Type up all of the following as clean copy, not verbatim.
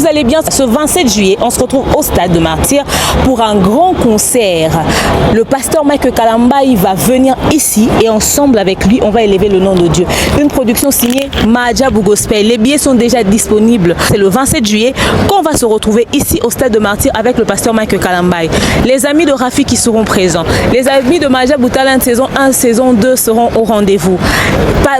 vous allez bien. Ce 27 juillet, on se retrouve au Stade de Martyrs pour un grand concert. Le pasteur Mike Kalamba, il va venir ici et ensemble avec lui, on va élever le nom de Dieu. Une production signée Majabu Gospel. Les billets sont déjà disponibles. C'est le 27 juillet qu'on va se retrouver ici au Stade de Martyrs avec le pasteur Mike Kalamba. Les amis de Rafi qui seront présents. Les amis de Majabu Talent saison 1, saison 2 seront au rendez-vous.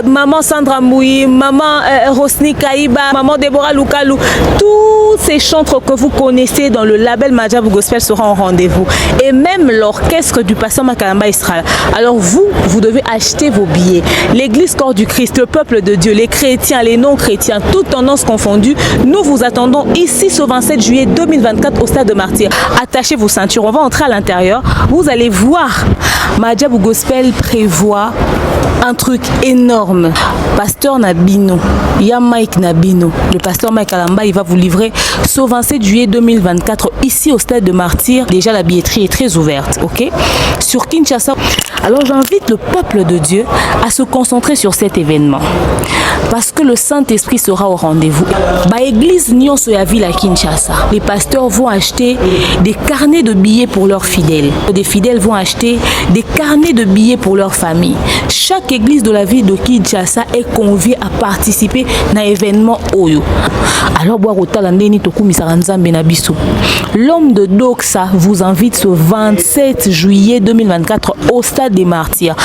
Maman Sandra Moui, maman Rosni Kaïba, maman Deborah Lukalou, tous ces chantres que vous connaissez dans le label Majabu Gospel seront au rendez-vous. Et même l'orchestre du pasteur Makalamba sera là. Alors vous devez acheter vos billets. L'église Corps du Christ, le peuple de Dieu, les chrétiens, les non-chrétiens, toutes tendances confondues, nous vous attendons ici ce 27 juillet 2024 au Stade de Martyrs. Attachez vos ceintures, on va entrer à l'intérieur. Vous allez voir, Majabu Gospel prévoit un truc énorme. Pasteur Nabino, il y a Mike Nabino, le pasteur Mike Kalamba, il va vous livrer ce 27 juillet 2024 ici au Stade de Martyrs. Déjà la billetterie est très ouverte, ok? Sur Kinshasa. Alors j'invite le peuple de Dieu à se concentrer sur cet événement parce que le Saint-Esprit sera au rendez-vous. Église Nyonso ya ville à Kinshasa, les pasteurs vont acheter des carnets de billets pour leurs fidèles. Des fidèles vont acheter des carnets de billets pour leur famille. Chaque église de la ville de Kinshasa est conviée à participer à l'événement Oyo. Alors l'homme de Doxa vous invite ce 27 juillet 2024 au Stade des Martyrs.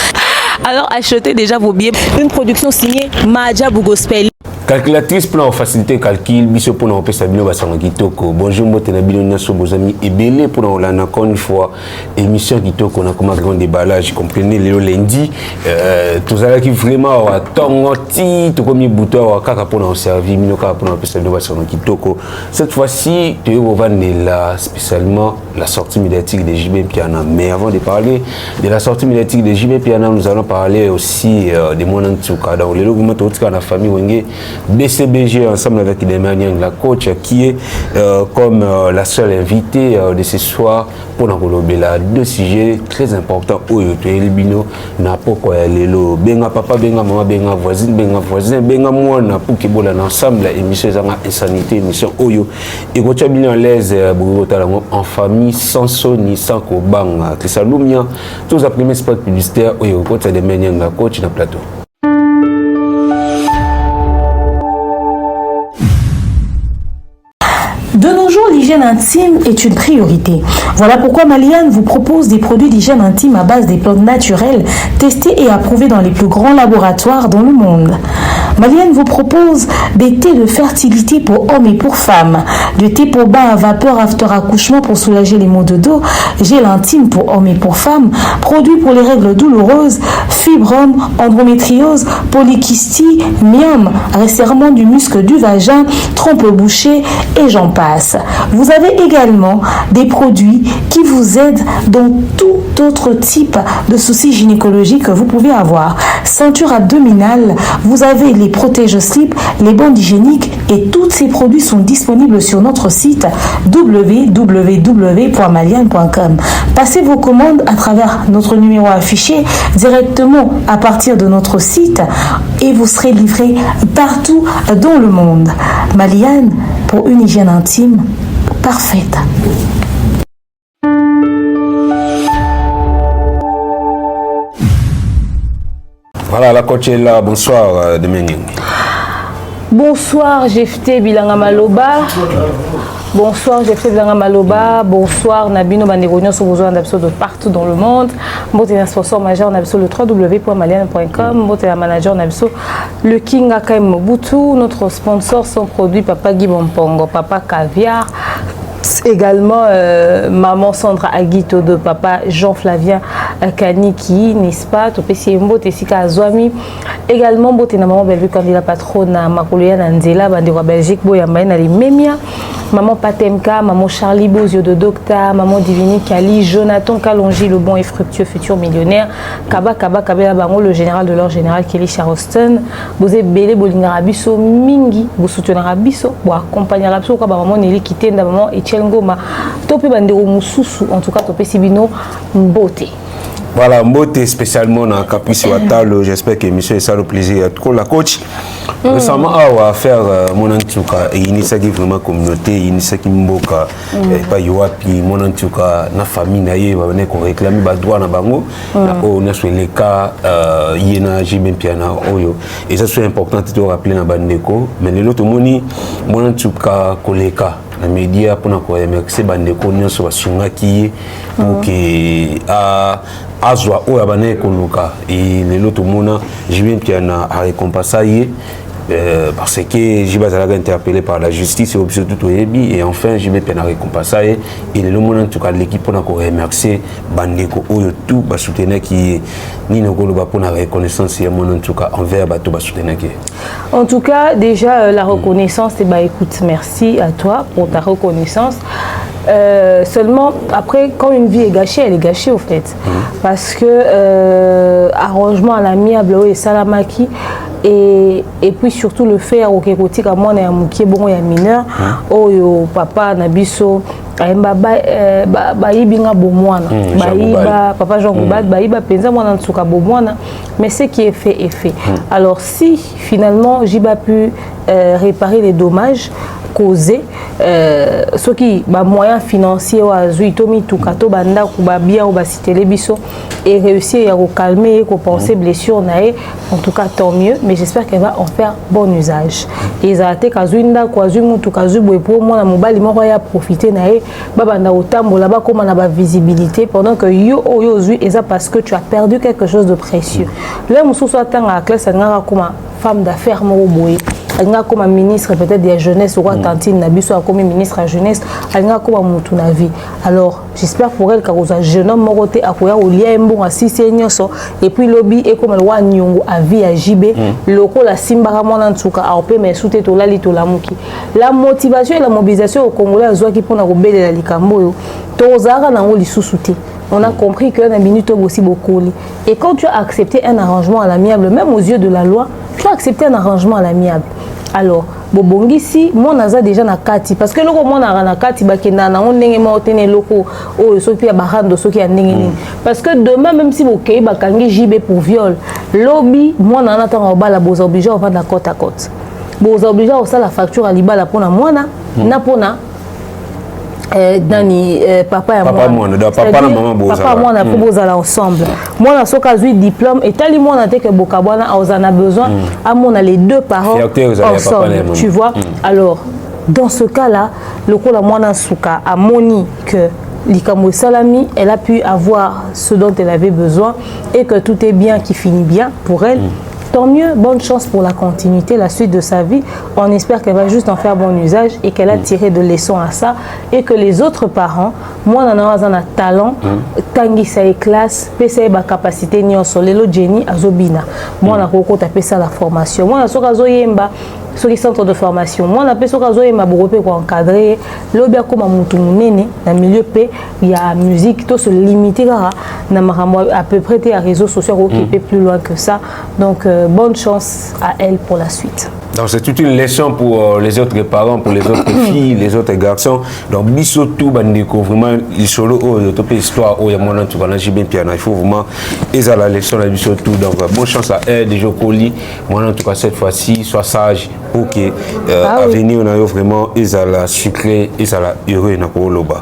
Alors achetez déjà vos billets. Une production signée Majabu Gospel. Calculatrice pour faciliter le calcul, biso pour nous faire bien basanga kitoko. Bonjour moi tenabino naso vos amis et belé pour nous la encore une fois émission kitoko na comme grand déballage comprenez le lundi tous allez qui vraiment à tongoti tout comme bouton à kaka pour nous servir mino kaka pour nous faire bien basanga kitoko. Cette fois-ci tu vas là spécialement la sortie médiatique de JB Piana. Mais avant de parler de la sortie médiatique de JB Piana, nous allons parler aussi de mon Ntsuka dans le logement tout cas la famille Wenge BCBG ensemble avec Demaniang, la coach qui est comme la seule invitée de ce soir pour nous parler deux sujets très importants au Elibino na poko ya lelo benga papa benga maman benga voisine benga mwana pour que bola ensemble émission zanga insanité émission oyo et ko tchabina l'aise en famille sans soni sans kobanga Trisalumia tous les premiers spots publicitaires oyo ko tsa Demaniang la coach na plateau. De nos jours, l'hygiène intime est une priorité. Voilà pourquoi Maliane vous propose des produits d'hygiène intime à base des plantes naturelles testés et approuvés dans les plus grands laboratoires dans le monde. Maliane vous propose des thés de fertilité pour hommes et pour femmes, du thé pour bain à vapeur after accouchement pour soulager les maux de dos, gel intime pour hommes et pour femmes, produits pour les règles douloureuses, fibrome, endométriose, polykystie, myome, resserrement du muscle du vagin, trompe bouchée et j'en passe. Vous avez également des produits qui vous aident dans tout autre type de soucis gynécologiques que vous pouvez avoir. Ceinture abdominale, vous avez les protège-slip, les bandes hygiéniques et tous ces produits sont disponibles sur notre site www.maliane.com. Passez vos commandes à travers notre numéro affiché directement à partir de notre site et vous serez livré partout dans le monde. Maliane pour une hygiène intime parfaite. Voilà, la coach est là. Bonsoir, Demaniang. Bonsoir, Jefté Bilanga Maloba. Bonsoir, Jefté Bilanga Maloba. Bonsoir, Nabino Banderognon sur besoin d'absolu de partout dans le monde. Moi, un sponsor majeur, on a le www.maliane.com. Moi, un manager, on a le King Akaim Mobutu. Notre sponsor, son produit Papa Guy Bompongo, Papa Caviar. Également maman Sandra Aguito de papa Jean-Flavien Kaniki, n'est-ce pas? Topesiembo Tessika Azwami. Également bote na maman Bellevue candidat patronne à Makoloya Nandela bandera Belgique boyamba na limemia. Maman Patemka, maman Charlie Bozio de Docta, maman Divini Kali, Jonathan Kalonji le bon et fructueux futur millionnaire, Kaba Kabela Bango le général de l'ordre général Kelly Charleston, vous êtes belé bolingara biso mingi, vous soutenez biso, vous accompagnez biso quoi maman Nelly Kitenda maman Etienne Ngoma, topé bandero mususu en tout cas topé sibino mbote. Voilà, mbote spécialement dans Caprice Watalo, j'espère que l'émission est ça le plaisir. Trop la coach. Récemment, on va faire mon antuka et il qui vraiment communauté, il qui mboka pas yoapi mon antuka na famille na ye va venir qu'on réclame ba droit na bango on a sur les cas yena jibem piana oyo et ça c'est important de rappeler na bandeko mais l'autre moni mon antuka koleka na média pour na ko remercier bandeko nyonso basungaki pour que azwa oyo abane koluka et l'autre mona jibem piana a récompensé parce que j'ai été interpellé par la justice et obligé tout et enfin j'ai bien récompensé et le monde en tout cas l'équipe pour nous remercier bandeko oyo tout ba soutenir qui ni no golo ba pour la reconnaissance et monde en tout cas envers ba tout ba soutenir. En tout cas déjà la reconnaissance et bah écoute merci à toi pour ta reconnaissance. Seulement après quand une vie est gâchée elle est gâchée au fait parce que arrangement à l'amiable et salamaki et puis surtout le faire au côté comme moi na mukie bon ya mineur oyo papa na biso ayemba ba yibinga bomwana ba yiba papa Jean Goubad ba yiba penza mwana nsuka bomwana mais ce qui est fait alors si finalement j'ai pas pu réparer les dommages causés ce qui ba moyen financier wa zuitomi tukato banda ku ba bien ou ba citer biso et réussir à calmer et compenser blessure nae en tout cas tant mieux mais j'espère qu'elle va en faire bon usage et ça a été kazuinda kwa mutu kazubwe pour moi na mobali moko ya profiter nae babanda otambola ba comme na ba visibilité pendant que yo zui et ça parce que tu as perdu quelque chose de précieux là mususu atanga à classe ngara comme femme d'affaires mo boye nga comme ministre peut-être de la jeunesse ou tantine na biso comme ministre de la jeunesse nga comme mutu na vie alors j'espère pour elle qu'un jeune homme moroté akoya au lien bon assisi nyoso et puis lobby et comme loi nyongo a vie à JB loko la simbara mona ntuka a opé mais souté to lali to lamuki la motivation et la mobilisation au Congolais azwa ki pona robele la likambo yo to zara na ngoli susouté. On a compris que na minute aussi beaucoup et quand tu as accepté un arrangement à l'amiable même aux yeux de la loi tu as accepté un arrangement à l'amiable alors bobongisi moi naza déjà na kati parce que loko moi na kati bakenda na ndenge mo tene loko o so pia barando so ki ndenge parce que demain même si bokei bakangi JB pour viol lobby moi na natanga obala boza obligé on va na côte à côte boza obligé on ça la facture à libala pona mwana na pona Dani papa et moi papa na maman boza papa moi na boza là ensemble moi na soka zui diplôme et tali moi na te que bokabwana on a besoin à mon les deux parents ensemble tu vois alors dans ce cas là le ko la moi na suka a moni que Likambo Salami elle a pu avoir ce dont elle avait besoin et que tout est bien qui finit bien pour elle. Tant mieux, bonne chance pour la continuité, la suite de sa vie. On espère qu'elle va juste en faire bon usage et qu'elle a tiré de leçons à ça et que les autres parents, moi, on a un talent, tangi sa classe, pesa ba capacité ni solelo Jenny azobina. Moi, on a beaucoup tapé ça la formation. Moi, on a soka zoyemba sur les centres de formation. Moi, on a fait soka zoyemba beaucoup pour encadrer. Lobia comme mutu munene dans milieu p, il y a musique, tout se limiter là, à peu près des réseaux sociaux occupés plus loin que ça. Donc bonne chance à elle pour la suite. Donc c'est toute une leçon pour les autres parents, pour les autres filles, les autres garçons. Donc biso tout bandeko vraiment il solo de toute histoire où il y a mon tout dans JB piano. Il faut vraiment et ça la leçon la biso tout. Donc bonne chance à elle déjà Coli. Moi en tout cas cette fois-ci sois sage. OK. À venir on a vraiment et ça la sucré et ça la heureux na koloba.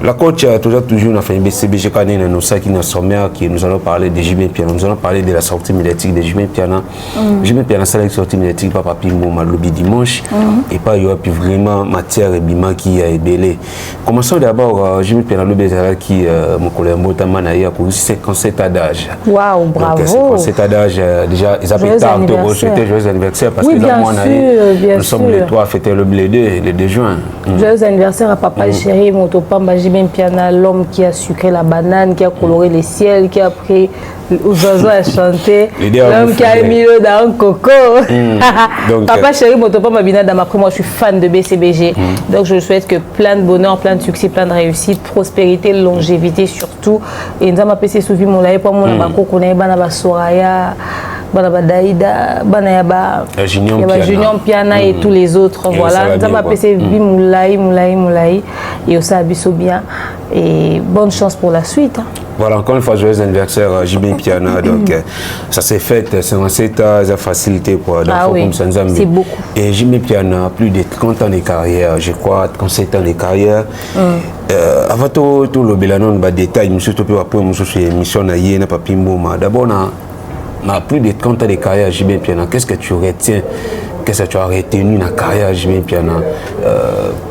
La coach a toujours on a fait un BCBG quand on nous ça qui nous sommaire qui nous allons parler de JB piano. Nous allons parler de la sortie médiatique de JB piano. JB piano c'est la sortie médiatique pas papier mon lobby dimanche et pas il y a plus vraiment matière et bima qui a ébélé. Commençons d'abord je me permets le baiser qui mon collègue Motamana il a 57 ans d'âge. Waouh, bravo. 57 ans d'âge déjà ils appellent tard de souhaiter joyeux anniversaire parce que là moi nous sommes les 3 fêter le 2 juin. Joyeux anniversaire à papa chéri Motopamba Jibem Piana, l'homme qui a sucré la banane, qui a coloré les ciels, qui a pris aux oiseaux à chanter, l'homme qui a mis le dans un coco. Papa chéri Motopamba Binadam, après moi je suis fan de BCBG, donc je souhaite que plein de bonheur, plein de succès, plein de réussite, prospérité, longévité surtout. Et nous avons appelé Souvi Moulaye pour moi, on a Banaba Soraya, Banaba Daïda, Banaba Junior Piana et tous les autres. Voilà, nous avons appelé Moulaye et aussi Abisso bien. Et bonne chance pour la suite. Voilà, encore une fois, joyeux anniversaire à JB Piana. Donc, ça s'est fait, c'est un état, ça a facilité pour oui, c'est beaucoup. Et JB Piana, plus de 30 ans de carrière, je crois, 37 ans de carrière. Avant tout le bilan, on va détailler, monsieur Topé, après, monsieur, c'est émission, n'a pas pimbouma. D'abord, on a plus de 30 ans de carrière à JB Piana. Qu'est-ce que tu retiens? Qu'est-ce que tu as retenu dans la carrière à JB Piana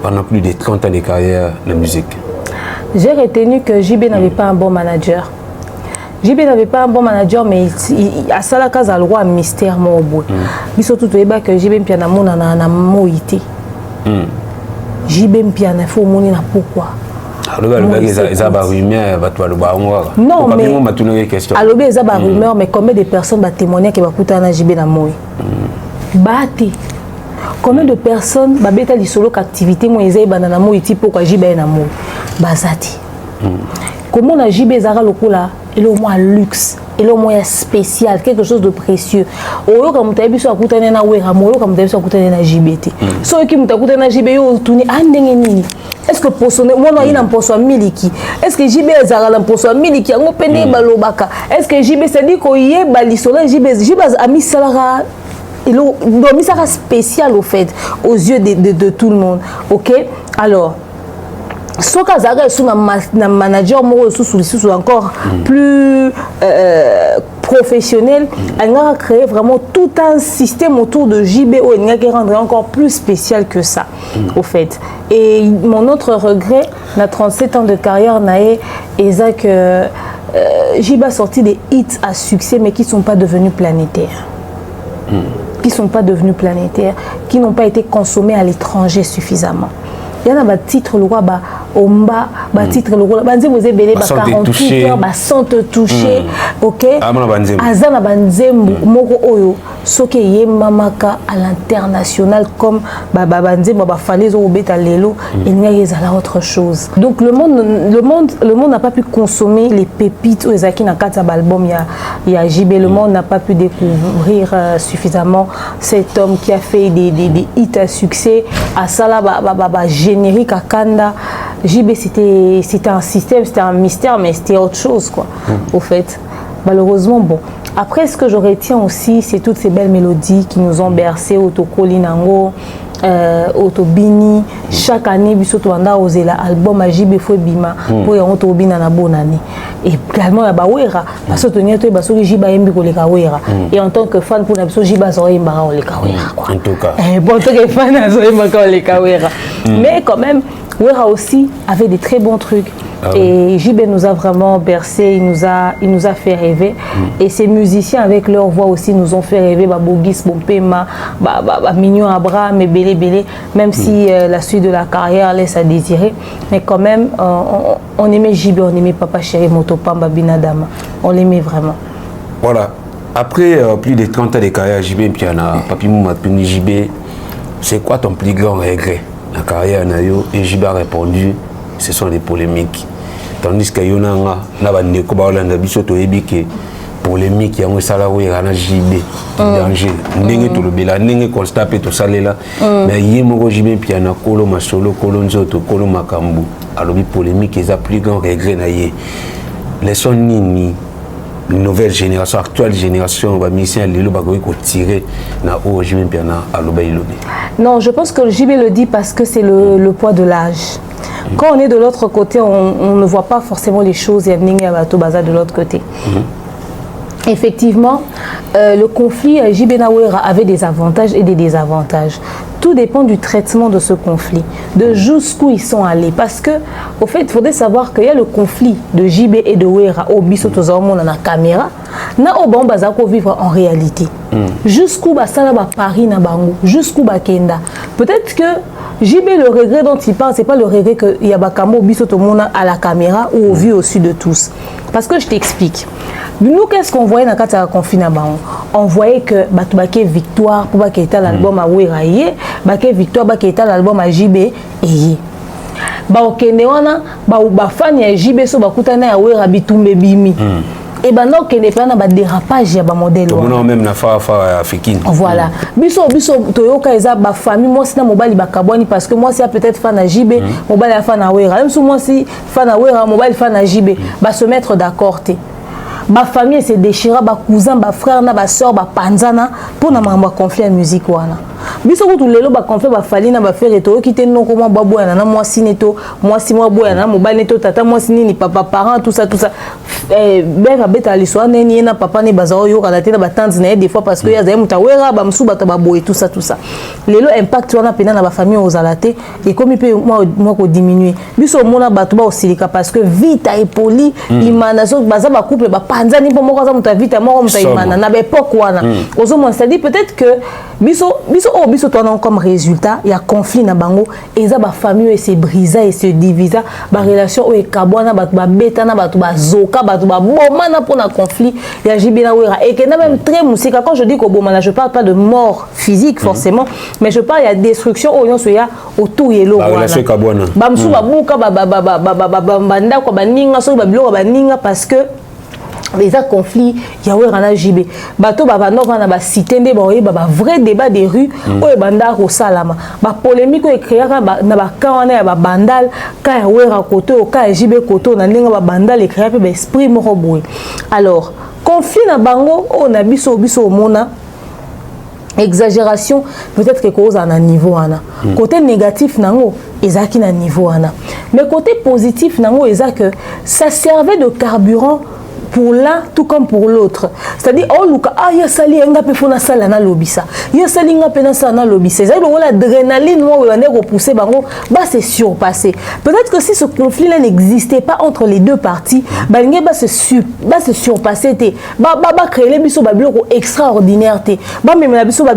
pendant plus de 30 ans de carrière de musique? J'ai retenu que JB n'avait pas un bon manager. JB n'avait pas un bon manager, mais à ça la case a le roi mystère mon bout. Mais surtout tu vois que JB Piana mon na moïté. JB Piana faut monter na pourquoi. Alors les rumeurs va toi le barongoa. Non mais alors les rumeurs mais combien de personnes va témoigner que va couter na JB na moi. Bate. Combien de personnes ba beta li solo activité moi ezai banana moïté pourquoi JB na moi. Bazati. Comment on a JB Zara Lokola, il est au moins luxe, il est au moins spécial, quelque chose de précieux. Oyo comme tu as vu sur la coutane na wera, moyo comme tu as vu sur la coutane na JBT. So qui m'ta coutane na JB yo tourner andenge nini. Est-ce que pour sonner moi non il en poso miliki. Est-ce que JB Zara en poso miliki ngo pende balobaka. Est-ce que JB c'est dit ko yé bali sola JB a mis salara il a mis ça spécial au fait aux yeux de tout le monde. OK? Alors ce cas sur un manager encore plus professionnel, elle a créé vraiment tout un système autour de JB qui rendrait encore plus spécial que ça, au fait. Et mon autre regret, na 37 ans de carrière, c'est que JB a sorti des hits à succès, mais qui ne sont pas devenus planétaires. Qui ne sont pas devenus planétaires, qui n'ont pas été consommés à l'étranger suffisamment. Il y en a des titres, le roi, Omba, titre, le roi, vous avez 48 heures, sans te toucher, ok? Azana Banzembo, Moko Oyo, Soke Yemamaka à l'international, comme Banzembo, Falaise au Beta Lelo, et il y a autre chose. Donc le monde n'a pas pu consommer les pépites aux Ezaki Nakata album, il y a JB, le monde n'a pas pu découvrir suffisamment cet homme qui a fait des hits à succès, à Sala, générique à Kanda. JB c'était un système, c'était un mystère, mais c'était autre chose quoi. Au fait, malheureusement bon. Après ce que je retiens aussi, c'est toutes ces belles mélodies qui nous ont bercé au Tokolinango, au Tobini. Chaque année, bisoto anda osé l'album à JB Foué Bima pour y rentrer au Bina na bonne année. Et également à Bawera, parce que tenir toi baso JB Mbi ko le Kawera. Et en tant que fan pour n'abso JB Zoé Mbara le Kawera quoi. En tout cas. Bon tant que fan à Zoé Mbara le Kawera. Mais quand même Wera aussi avait des très bons trucs. Et JB nous a vraiment bercé, il nous a fait rêver. Et ces musiciens avec leur voix aussi nous ont fait rêver. Bogis, Bompema, Mignon Abraham et Bélé, même si la suite de la carrière laisse à désirer. Mais quand même, on aimait JB, on aimait Papa Chéri, Motopamba, Binadama. On l'aimait vraiment. Voilà. Après plus de 30 ans de carrière JB, Piana, Papi Mouma, JB, c'est quoi ton plus grand regret? La carrière Nayo, et JB a répondu, ce sont des polémiques. Tandis que Yonanga, n'a pas de Kobaolanda, Bisoto Ebike, polémique, il y a un salarié à JB, danger. N'est tout le béla, n'est constat, tout ça là. Mais il y a un JB, puis il y a un Kolo Masolo, Kolo Nzoto, Kolo Makambu. Alors, les polémiques, ils ont plus grand regret. Les sons nini. Nouvelle génération, actuelle génération, va missionner les lois qui tirer na o JB Piana à l'obéilodé. Non, je pense que le JB le dit parce que c'est le poids de l'âge. Quand on est de l'autre côté, on ne voit pas forcément les choses. Il y a Ninga Bato Baza de l'autre côté. Effectivement, le conflit JB Nawera avait des avantages et des désavantages. Tout dépend du traitement de ce conflit, de jusqu'où ils sont allés. Parce que, au fait, il faudrait savoir qu'il y a le conflit de JB et de Wera au Bisotozaomon dans la caméra, na au Bambazako vivre en réalité. Jusqu'où Basala ba Paris na Bango, jusqu'où Bakenda. Peut-être que JB, le regret dont il parle, ce n'est pas le regret qu'il y a Bakamo Bisotomona à la caméra ou au vu au-dessus de tous. Parce que je t'explique. Nous, qu'est-ce qu'on voyait dans le cadre de conflit na Bango? On voyait que Batoubaké victoire pour Baketa l'album à Weraye, Baké victoire Baketa l'album à JB et ba okende wana ba fan ya JB so bakutana ya Wera bitumbe bimi. et ben non que n'est pas na ba dérapage ya ba modèle on a même na fa africaine voilà biso toyoka eza ba famille moi sina mobali ba kabwani parce que moi c'est peut-être fan na JB mobali a fan na wera même si moi si fan na wera mobali fan na JB ba se mettre d'accord té ma famille se déchira ba cousin ba frère na ba sœur ba panzana pour na mamba conflit en musique wana biso ko lelo ba conflit ba fali na ba frère to kité non comment babo na moi sineto moi si moi boya na mobali neto tata moi sinini papa parent tout ça ben va beta l'histoire neni na papa ne bazao yo kala tena ba tante na des fois parce que ya zaye mutawera ba msuba to ba boye tout ça lelo impact wana pena na ba famille aux alaté et comme peut moi ko diminuer biso mona ba to ba osilika parce que vite et poli imanation baza ba couple ba panzani po moko za muta vite moko muta imana na ba époque wana ozo mon c'est dit peut-être que biso to na comme résultat il y a conflit na bango et za ba famille et se brisa et se divisa ba relation o ekabwana ba beta na ba zoka ba bomana pour un conflit il y a JB na wera et que même très musique quand je dis que bomana je parle pas de mort physique forcément mais je parle il y a destruction au yon soya autour yelo wana relation ekabwana ba msu ba buka ba banda ko ba ninga so ba bilo ba ninga parce que les conflits il y a wera na JB bato ba nova na ba cité nde ba vrai débat des rues o banda ko salama ba polémique o créera na ba kawana ya ba bandal ka ya wera koto ka JB koto na ndinga ba bandal e créer pe esprit moko boy alors conflit na bango o na biso mona exagération peut-être que cause à un niveau ana côté négatif nango ezaki na niveau ana mais côté positif nango eza que ça servait de carburant pour l'un tout comme pour l'autre. C'est-à-dire, oh, Luka, ah, il y a sali, il y a pefona sala na lobisa. Il y a sali, il y a pena sala na lobisa. C'est-à-dire, l'adrénaline, moi, on est repoussé, bah, c'est surpassé. Peut-être que si ce conflit-là n'existait pas entre les deux parties, bah, il va se surpasser, bah, créer les bisous, bah, extraordinaire, bah, même la bisou, bah,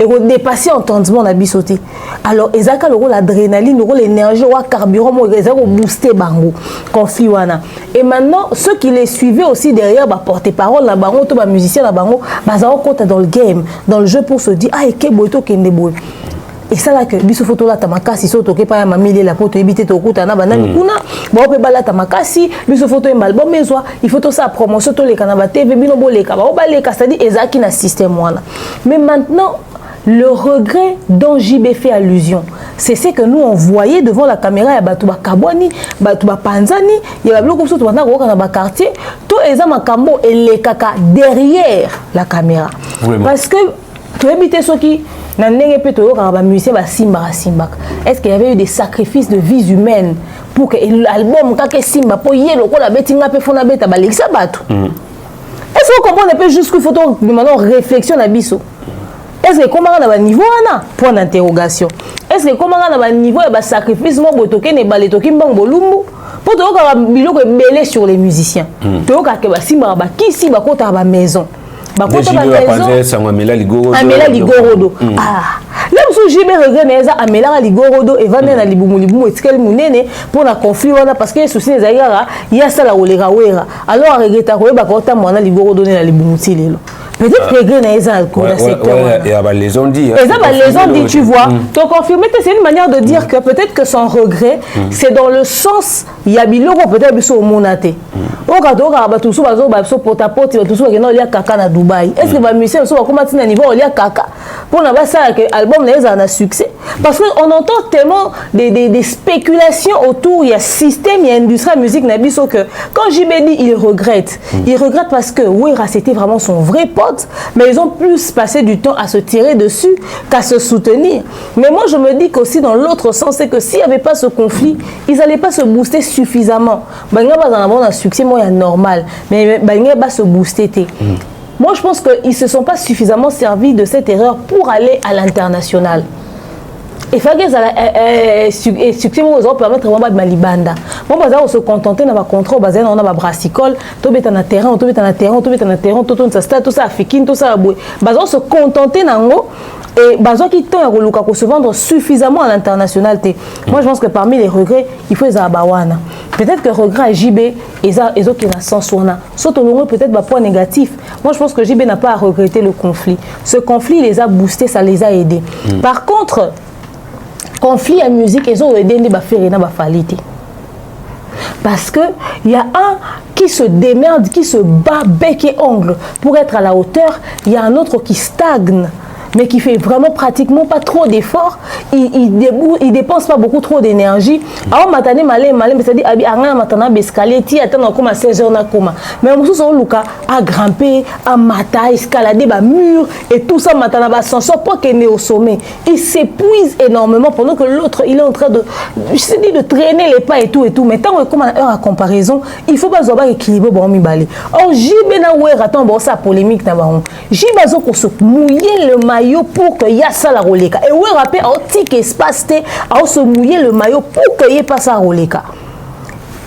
et dépasser entendement, la bisouté. Alors, ezaka, l'adrénaline, l'énergie, le carburant, ezaka, booster, bango, conflit, wana. Et maintenant, ceux qui les suivaient aussi derrière, bah, porter-parole, la baron, tout bah, musicien, la baron, bah, ça compte dans le game, dans le jeu pour se dire, ah, et quel boito, quel débrouille. Et ça là que biso photo là tamakasi so toke pa ma mille la poto éviter to kuta na banani kuna ba pe bala tamakasi biso photo en album mezo il faut tout ça promotion to les kanaba TV bino boleka ba baleka c'est-à-dire ezaki na système wana. Mais maintenant le regret dont JB fait allusion, c'est ce que nous on voyait devant la caméra ya batuba kabwani, batuba panzani, il y a beaucoup de choses dans le quartier, tout eza makambo et kaka derrière la caméra. Oui, parce que tu habites ceux qui est-ce qu'il y avait eu des sacrifices de vies humaines pour que l'album kake simba pour yé loko la betinga pe fona beta balekisa bato. Est-ce que vous comprenez un peu jusqu'au photo maintenant réflexion à biso? Est-ce que comment on a un niveau ana point d'interrogation? Est-ce que comment on a un niveau et sacrifice mo botoke ne baletoki mbongo lumbu pour to ka biloko belé sur les musiciens. To ka ke ba simba ba kisi ba kota ba maison. Amela Ligorodo. Ah, là où JB regrette Amela Ligorodo et Vandena Libumu Etikel Munene pour la conflit parce que les soucis des aïras, il y a ça la olera wera. Alors à regretter à Koeba Kota Mona Ligorodo et la Libumu. Peut-être que Grena est un coup de secteur. Et les ont dit. Les ont dit, tu vois. Donc confirmer que c'est une manière de dire que peut-être que son regret, c'est dans le sens il y a biloko peut-être biso monate. Au cas où ba tout ça ba so potapote tout ça que non il y a kaka na Dubaï. Est-ce que va musicien so comment à niveau il y a kaka pour na ba ça que album les a succès parce que on entend tellement des spéculations autour il y a système il y a industrie musique na biso que quand JB dit il regrette parce que Wera c'était vraiment son vrai pote mais ils ont plus passé du temps à se tirer dessus qu'à se soutenir. Mais moi je me dis qu'aussi dans l'autre sens c'est que s'il n'y avait pas ce conflit ils n'allaient pas se booster suffisamment. Banga ba dans un succès moi normal mais banga ba se booster. Moi je pense qu'ils ne se sont pas suffisamment servis de cette erreur pour aller à l'international. Et faire que succès nous permettre vraiment de malibanda. Bon bah on se contenter dans ma contrôle basé on a ma brassicole, tout bet en terrain, tout ça tout ça africain tout ça boy. Bah on se contenter nango et bah qui tend à reluka pour se vendre suffisamment à l'international. Moi je pense que parmi les regrets, il faut les abawana. Peut-être que regret JB et ça et qui n'a sens wana. Sauf au peut-être un point négatif. Moi je pense que JB n'a pas à regretter le conflit. Ce conflit les a boostés, ça les a aidés. Par contre conflit à musique ils ont aidé les faire na ba falité parce que il y a un qui se démerde, qui se bat bec et ongle pour être à la hauteur, il y a un autre qui stagne, mais qui fait vraiment pratiquement pas trop d'efforts, il dépense pas beaucoup trop d'énergie. Alors matane malé, c'est-à-dire anga matana bescalier ti attend comme à 16 heures na koma. Mais on se Luka à grimper, à mata, escalader ba mur et tout ça matana ba ascenseur pour qu'il est au sommet. Il s'épuise énormément pendant que l'autre il est en train de traîner les pas et tout. Mais tant que comme heure à comparaison, il faut pas avoir équilibré bon mi balé. Or jibe na ouais attend bon ça polémique na ba on. Jibe zo ko se mouiller le maillot pour que y a ça la roleka et ouais rappel un petit espace à se mouiller le maillot pour que y ait pas ça roleka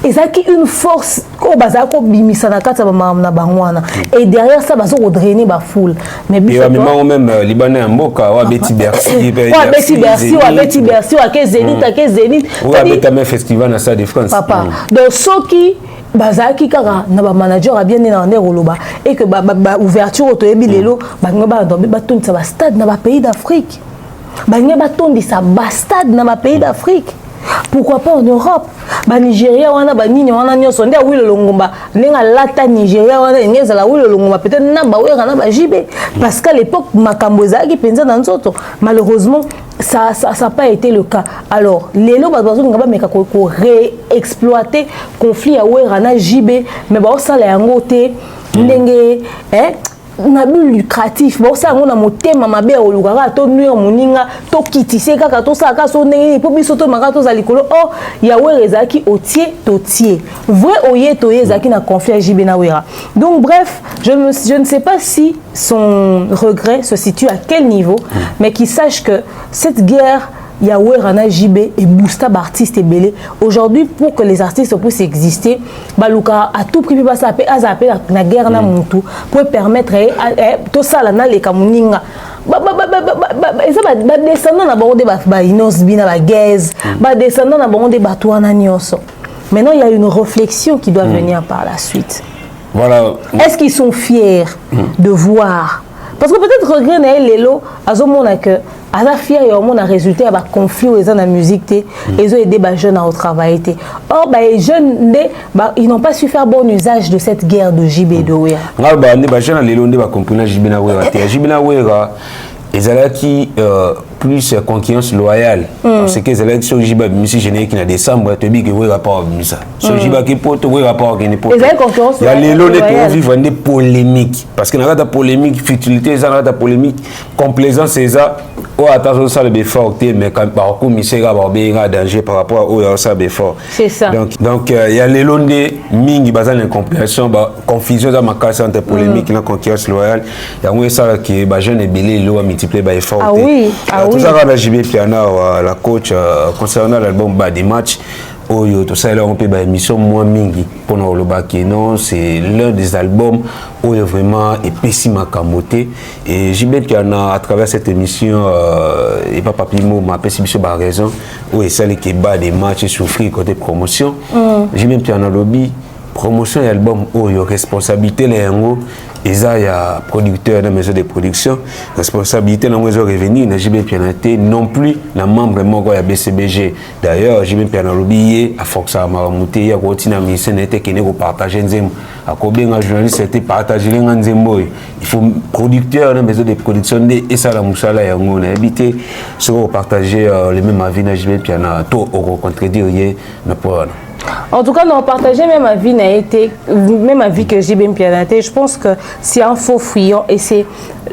et ça qui une force ko bazako bimisa na kata ba na bangwana et derrière ça bazo drainer ba foule mais même libanais mboka wa Betty Bercy wa Betty Bercy wa ke Zénith wa beta même festival na ça de France papa donc ceux qui bazaki kaka na ba manager a bien na ndekoloba et que ba ouverture otoyebi lelo ba tondisa ba stade na ba pays d'Afrique ba tondisa ba stade na ba pays d'Afrique. Pourquoi pas en Europe? Ba Nigeria wana ba nini wana nyoso ndia wilo longomba nenga lata Nigeria wana ngeza la wilo longomba peut-être na ba wera na ba jibe parce qu'à l'époque makambo zaki penza na nzoto malheureusement ça n'a pas été le cas. Alors les lots bazo ngaba meka ko réexploiter conflit à wera na jibe mais ba ça la yango te ndenge nabu lucratif bon ça on a monté mama be olukaka to nuire moninga to kitise kaka to ça ka so ndenge po biso to maka to za likolo oh ya wera ezaki otie to tie vrai oye to ezaki na conflit jibe na wera. Donc bref, je ne sais pas si son regret se situe à quel niveau mais qu'il sache que cette guerre Yahweh Rana JB et Boosta artistes et belé. Aujourd'hui, pour que les artistes puissent exister, Baluka a tout pris passer à zapper la guerre na Moutou pour permettre tout ça là les Kamuninga. Ça descendant na bande ba inos bina ba gaz, ba descendant na bande bateau na nyoso. Maintenant, il y a une réflexion qui doit venir par la suite. Voilà. Est-ce qu'ils sont fiers de voir? Parce que peut-être regret na lelo azomona que ala fier et on a résulté à conflit aux dans la musique et ils ont aidé les jeunes à travailler. Or les jeunes ils n'ont pas su faire bon usage de cette guerre de JB de Wera. Les jeunes lelo ndé ba comprendre JB na Wera. JB na Wera ezalaki plus concurrence loyale parce que ezalaki sur JB musique générique na décembre to bi que Wera pas ça. Sur JB qui poto Wera pas gagner pour. Ezalaki concurrence. Il y a lelo ndé pour vivre des polémiques parce que na la polémique futilité ça la polémique complaisance c'est ça. Oh, attention, ça le effort, mais quand par contre, il y a un danger par rapport au ça l'effort. C'est ça. Donc, il y a les longs mingi basant l'incompréhension, confusion dans ma casse entre polémique, la concurrence loyale. Il y a ça qui est jeune et belé, l'eau a multiplié par effort. Ah oui, ah oui. Tout ça, la JB Piana, la coach, concernant l'album des matchs. Oh, tout ça, là, on peut faire une émission moins mingi pour nous le bac. Non, c'est l'un des albums où il y a vraiment épais kamoté. Et j'imagine qu'il y en a à travers cette émission, et pas Papimo m'a fait une raison, où il s'agit qu'il bat des matchs et souffrir côté promotion. J'imagine qu'il y en a lobby, promotion et album où il y a responsabilité, les héros. Et ça, il y a producteur dans la maison de production, responsabilité dans les revenus, il n'y a non plus la membre de la BCBG. D'ailleurs, j'ai même oublié à Fox à Maramouté, il y a continué à ministère qui n'est pas partagé. À combien de journalistes c'était partagé les Nzemboy. Il faut producteur dans la maison de production et ça la moussala et on a habité sur partager les mêmes avis dans JB puis on a tout au contredire n'a pas. En tout cas, nous avons partagé même avis que j'ai bien pianoté. Je pense que c'est un faux fuyant et c'est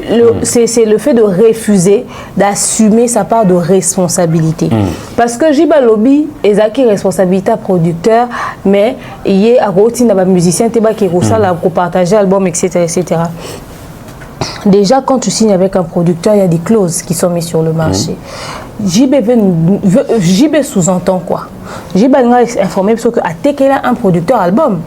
le fait de refuser d'assumer sa part de responsabilité. Parce que Jiba Lobby est acquis responsabilité à producteur, mais il y a un musicien qui a partagé l'album, etc. Déjà, quand tu signes avec un producteur, il y a des clauses qui sont mises sur le marché. JB sous-entend quoi? JB est informé parce qu'il a un producteur album.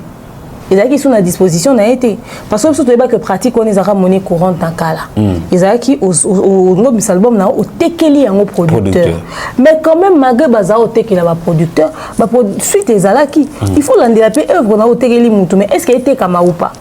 Et là, qui sont à disposition n'a été. Parce que surtout que pratique on est monnaie courante en cas là. Ils ont qui au album là au tekeli un producteur. Mais quand même malgré baza au tekeli un producteur, suite les alaki, il faut l'endeler œuvre na au tekeli mutu mais est-ce qu'il était comme ou pas?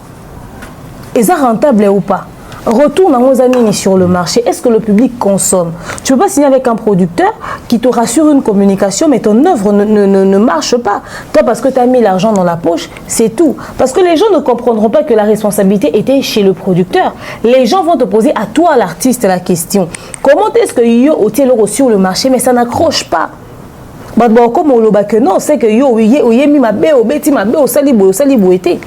Est-ce rentable ou pas? retourne aux amis sur le marché. Est-ce que le public consomme? Tu ne peux pas signer avec un producteur qui te rassure une communication, mais ton œuvre ne marche pas. Toi, parce que tu as mis l'argent dans la poche, c'est tout. Parce que les gens ne comprendront pas que la responsabilité était chez le producteur. Les gens vont te poser à toi, l'artiste, la question. Comment est-ce que yo otient sur le marché, mais ça n'accroche pas? Comme on le non, c'est que yo mi ma bé au beti ma bé au salibo été.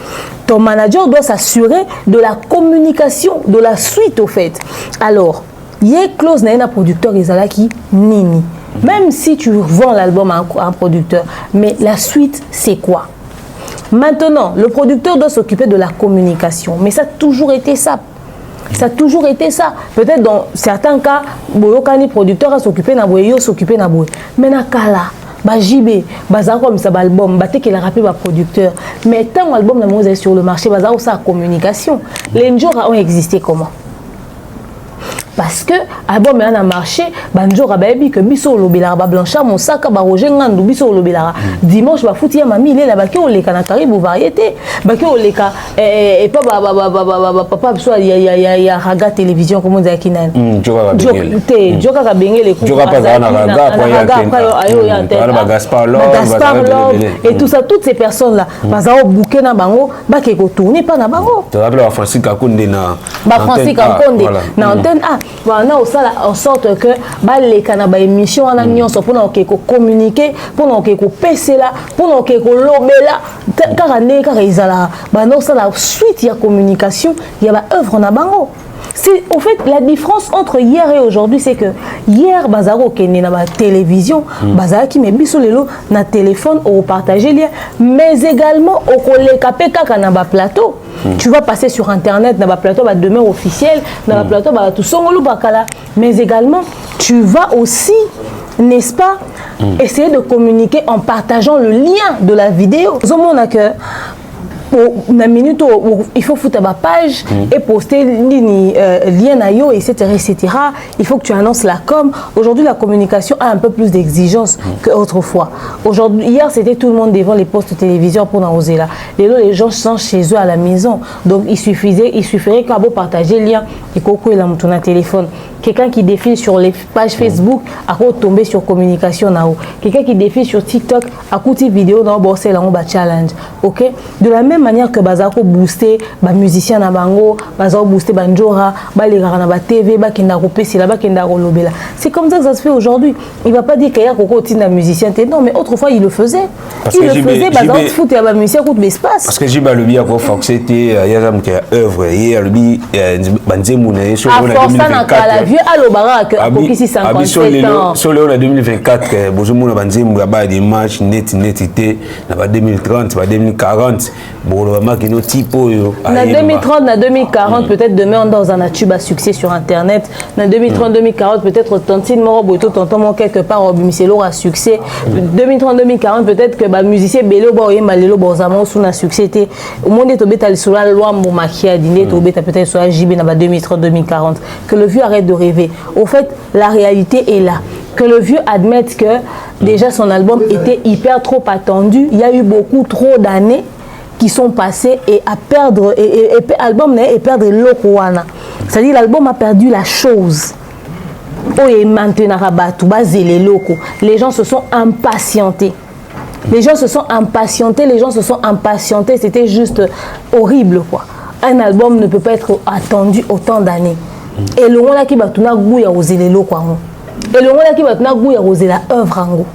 Ton manager doit s'assurer de la communication, de la suite au fait. Alors, y a clause na un producteur ezalaki nini. Même si tu vends l'album à un producteur, mais la suite c'est quoi? Maintenant, le producteur doit s'occuper de la communication, mais ça a toujours été ça. Ça a toujours été ça. Peut-être dans certains cas, le producteur a s'occupé na boye, s'occuper na boye. Mais na kala, ba JB, bazar comme ça album, ba qu'il a rappelé ba producteur. Mais tant l'album na mose sur le marché, bazar ça communication. Les njora ont existé comment? Parce que album a marché, banjora baby que biso lobela ba blanchard mon sac ba roger ngandu biso lobela dimanche ba fouti ya mami il la ba ke oleka na Caribou variété ba ke oleka et pas papa so ya raga télévision comme on dit kinan joka ka bengele ku joka pas na raga ayo ya antenne ba Gaspard Love et tout ça toutes ces personnes là bazao bouquet na bango ba ke ko tourner pas na bango tu rappelles Francis Kakonde na ba Francis Kakonde na antenne voilà, en sorte que les canaba émission en agnon pour nous communiquer, pour nous passer là, pour nous lober là, car izala, ça la suite il y a communication, il y a œuvre na bango. C'est au fait la différence entre hier et aujourd'hui, c'est que hier bazaro kene na ba télévision, bazara qui met biso lelo na téléphone au partager lien, mais également au koleka peka na ba plateau. Tu vas passer sur internet dans le plateau bah, demain officiel, dans le plateau bah, tout son bakala. Mais également, tu vas aussi, n'est-ce pas, essayer de communiquer en partageant le lien de la vidéo. Une minute où il faut foutre ma page et poster lien à yo, etc., etc. Il faut que tu annonces la com. Aujourd'hui, la communication a un peu plus d'exigence qu'autrefois. Aujourd'hui, hier, c'était tout le monde devant les postes de télévision pour en oser là. Les gens sont chez eux à la maison. Donc, il suffirait qu'à vous partager le lien et qu'on ait la téléphone. Quelqu'un qui défile sur les pages Facebook a tomber sur communication nao. Quelqu'un qui défile sur TikTok a coûté vidéo dans bosser là on va challenge. OK? De la même manière que bazako booster ba musicien na bango, bazako booster banjora, ba les gars na ba TV, ba kenda ko pesi là, ba kenda ko lobela. C'est comme ça que ça se fait aujourd'hui. Il va pas dire qu'il y a koko tina musicien non mais autrefois il le faisait. Il le faisait bazako foot ya ba musicien coûte espace. Parce que j'ai ba le bien ko fox c'était ya zam qui a œuvre hier le bi banzemu na sur le 2024. Alobara que Akokisi 57 ans. Sur le 2024, Bozoumou na banzemu ya ba des matchs netité na 2030, 2040. Bon le mec no typo yo. Na 2030, na 2040 peut-être demain on dans un tube à succès sur internet. Na 2030, 2040 peut-être Tantine Moro Boito tonton quelque part au Bimiselo à succès. 2030, 2040 peut-être que ba musicien Belo ba oyemba lelo bozamo sous na succès té. Au monde to beta sur la loi mo makia dîner to beta peut-être sur JB na 2030, 2040. Que le vieux arrête de rêver. Au fait, la réalité est là. Que le vieux admette que déjà son album était hyper trop attendu. Il y a eu beaucoup trop d'années qui sont passées et à perdre album et perdre l'okwana. C'est-à-dire l'album a perdu la chose. Les gens se sont impatientés. Les gens se sont impatientés. C'était juste horrible quoi. Un album ne peut pas être attendu autant d'années. Et le monde qui va tout na goût ya oser les lots quoi. Et le monde qui va tout na goût ya oser la œuvre en gros.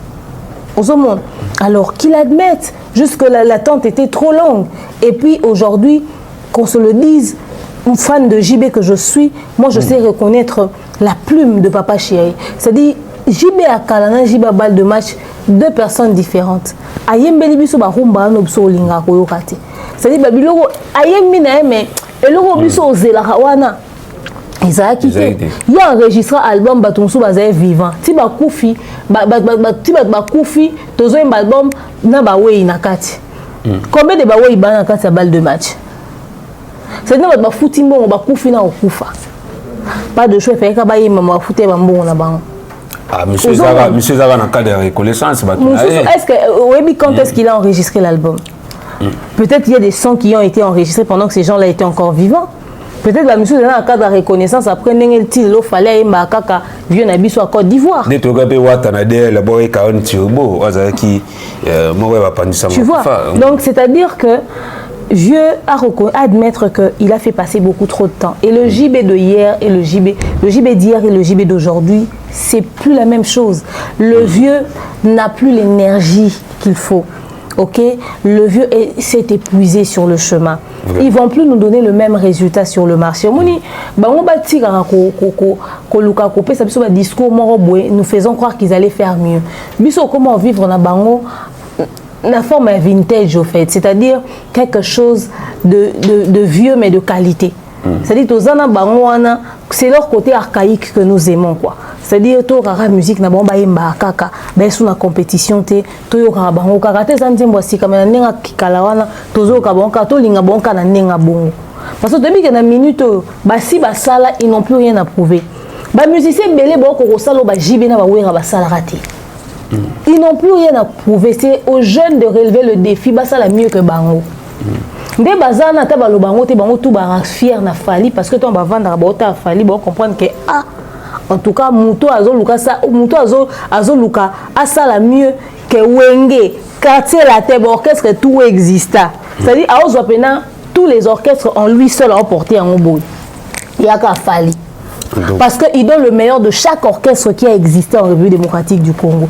Au monde. Alors qu'il admette jusque l'attente était trop longue. Et puis aujourd'hui, qu'on se le dise, un fan de JB que je suis, moi je sais reconnaître la plume de Papa Chéri. C'est-à-dire JB à Kalana, JB à balle de match, deux personnes différentes. Ayembeli biso ba rumba no biso linga ko yokati. C'est-à-dire babiloko ayembi na mais eloko biso ozela wana. Il a enregistré l'album Batumsu Bazae vivant. Si Bakoufi, Bakoufi, tous un album na Bawe Nakati. Combien de Bawe Nakati à balle de match? C'est dans le footimbo, Bakoufi na Okufa. Pas de choix, fait qu'à y maman fouté bambou na bang. Ah, monsieur Zara n'a pas de reconnaissance. Est-ce que, oui, quand est-ce qu'il a enregistré l'album? Peut-être qu'il y a des sons qui ont été enregistrés pendant que ces gens-là étaient encore vivants. Peut-être la mission dans un cadre de reconnaissance après il fallait kaka vieux nabi soit Côte d'Ivoire. Tu vois. Donc c'est-à-dire que Dieu a admettre qu'il a fait passer beaucoup trop de temps. Et le JB de hier et le JB d'hier et le JB d'aujourd'hui, c'est plus la même chose. Le vieux n'a plus l'énergie qu'il faut. Ok, le vieux s'est épuisé sur le chemin. Ils ne vont plus nous donner le même résultat sur le marché. Nous faisons croire qu'ils allaient faire mieux. Comment vivre dans Bango? La forme est vintage au fait, c'est-à-dire quelque chose de vieux mais de qualité. C'est-à-dire c'est leur côté archaïque que nous aimons quoi. C'est-à-dire que la musique na bomba yemba kaka ben sous la compétition te to yo ka bango kaka te sanzembo si kamena nenga kikala wana tozo ka bonka to linga bonka na nenga bongo. Parce que depuis que na minute ba si ba sala ils n'ont plus rien à prouver. Ba musicien belé ba ko sala ba jibe na ba wera ba sala raté. Ils n'ont plus rien à prouver. C'est aux jeunes de relever le défi. Bah, ça la mieux que Bango. Dès bazana ta balo Bango, te Bango tout bara fier na fali parce que ton ba vendre ba fali, ba comprendre que ah en tout cas muto azo luka ça muto azo luka a ça la mieux que Wenge quartier la tête orchestre tout exista. C'est-à-dire à Ozopena tous les orchestres en lui seul ont porté en bout. Il y a qu'à fali. Parce qu'il donne le meilleur de chaque orchestre qui a existé en République démocratique du Congo.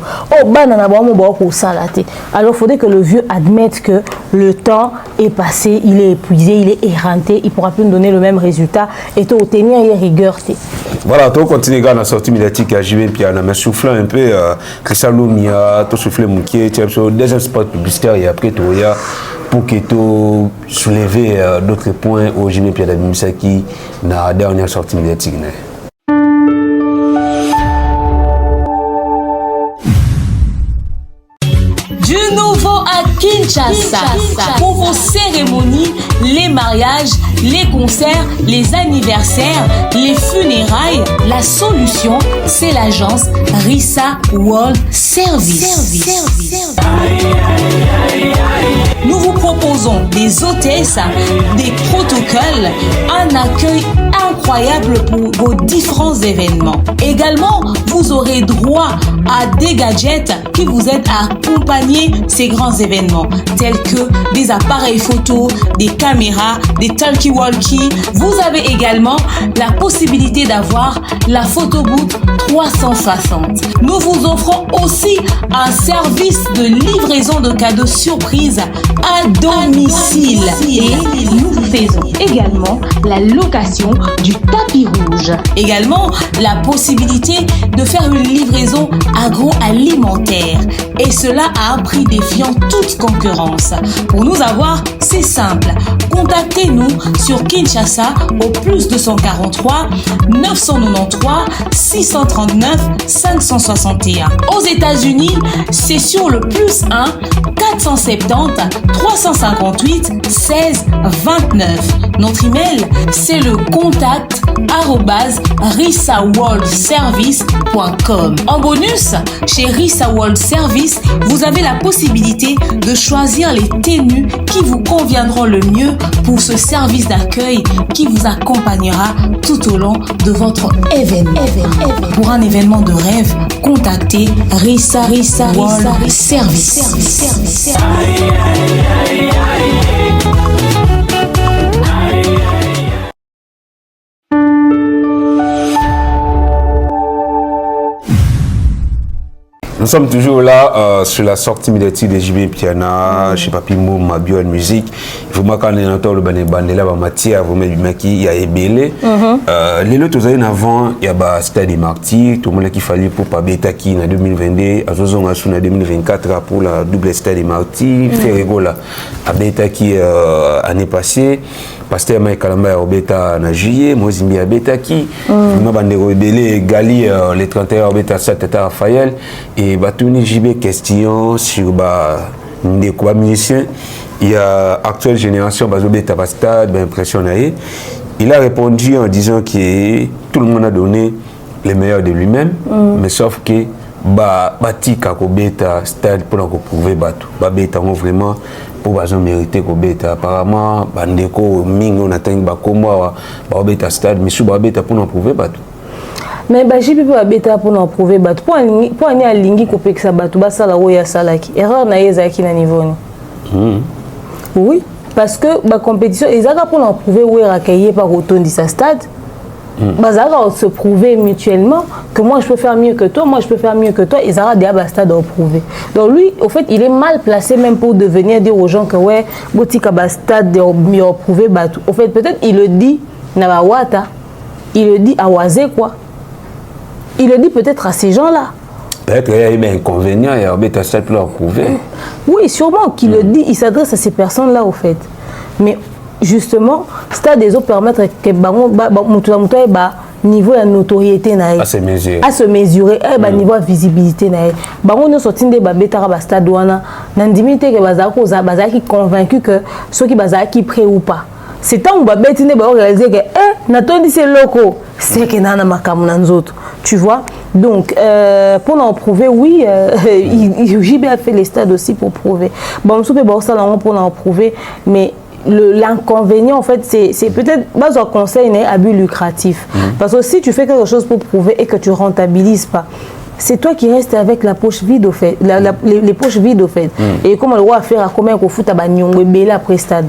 Alors il faudrait que le vieux admette que le temps est passé, il est épuisé, il est éreinté, il ne pourra plus nous donner le même résultat et tout tenir les rigueurs. Voilà, tu continues à la sortie médiatique à JB Piana, mais soufflant un peu, Christian Lumia, tu souffles Moukier, tu as deuxième spot publicitaire et après tu as pour que tu soulever d'autres points au JB Piana Misaki dans la dernière sortie médiatique. Du nouveau à Kinshasa, pour vos cérémonies, les mariages, les concerts, les anniversaires, les funérailles, la solution, c'est l'agence Rissa World Service. Nous vous proposons des hôtesses, des protocoles, un accueil incroyable pour vos différents événements. Également, vous aurez droit à des gadgets qui vous aident à accompagner ces grands événements, tels que des appareils photo, des caméras, des talkie-walkie. Vous avez également la possibilité d'avoir la photo booth 360. Nous vous offrons aussi un service de livraison de cadeaux surprises à domicile. Et nous faisons également la location du tapis rouge. Également, la possibilité de faire une livraison agroalimentaire. Et cela à un prix défiant toute concurrence. Pour nous avoir, c'est simple. Contactez-nous sur Kinshasa au plus 243 993 639 561. Aux États-Unis, c'est sur le plus 1 470 358 16 29. Notre email, c'est le contact@rissaworldservice.com. En bonus, chez Rissa World Service, vous avez la possibilité de choisir les tenues qui vous conviendront le mieux pour ce service d'accueil qui vous accompagnera tout au long de votre événement. Pour un événement de rêve, contactez Rissa World Service. Nous sommes toujours là sur la sortie médiatique de JB Piana, chez Papi Mou, Mabio Musique. Il faut marquer un autre le bandela ba matière, vous mettez maki il y a ebele. Les autres années avant, il y a ba Stade des Martyrs, tout le monde qui fallait pour pas Betaki en 2022, à Zozonga en 2024 pour la double Stade des Martyrs, Ferrego là à Betaki année passée. Pasteur Mike Kalamba Robeta en juillet, Mozimbi à Betaki, nous avons rebellé Gali les 31 Robeta Tata Raphaël et Batouni JB question sur des quoi musiciens. Il y a actuelle génération Bazobeta Bastad, impressionné. Il a répondu en disant que tout le monde a donné le meilleur de lui-même, mais sauf que bati kako beta stade pour qu'on prouver batu beta vraiment pour bazo mériter ko beta apparemment bandeko mingi on atteint ba kombo ba beta stade mais sous ba beta pour en prouver bato mais ba jibi pour beta pour en prouver bato pour ani alingi ko pekisa bato ba sala oya salaki erreur na yezaki na niveau ni oui parce que la compétition ils ont pour en prouver où est accueilli par autant de sa stade on se prouver mutuellement que moi je peux faire mieux que toi, moi je peux faire mieux que toi, et ça déjà basta de prouver. Donc lui, au fait, il est mal placé même pour devenir dire aux gens que ouais, botika basta de mieux prouver batou. Au fait, peut-être il le dit na wata, il le dit à Wazé quoi. Il le dit peut-être à ces gens-là. Peut-être qu'il y a eu un inconvénient et il a ça pour prouver. Oui, sûrement qu'il le dit, il s'adresse à ces personnes-là au fait. Mais justement, stade des autres permettre que niveau de notoriété à se mesurer niveau de visibilité bango nous sorti des babeta ba stade wana nandimité que bazaki convaincu que ceux qui bazaki prêt ou pas c'est tant babeti ne ba réaliser que natondi c'est loco c'est que nana makamuna nzoto tu vois donc pour en prouver oui JB a fait les stades aussi pour prouver bon soupe ba ça pour en prouver mais l'inconvénient en fait c'est peut-être pas un conseil n'est abus lucratif parce que si tu fais quelque chose pour prouver et que tu rentabilises pas c'est toi qui restes avec la poche vide au fait les poches vides au fait et comme le roi faire à combien qu'on fout à bagnon belle après stade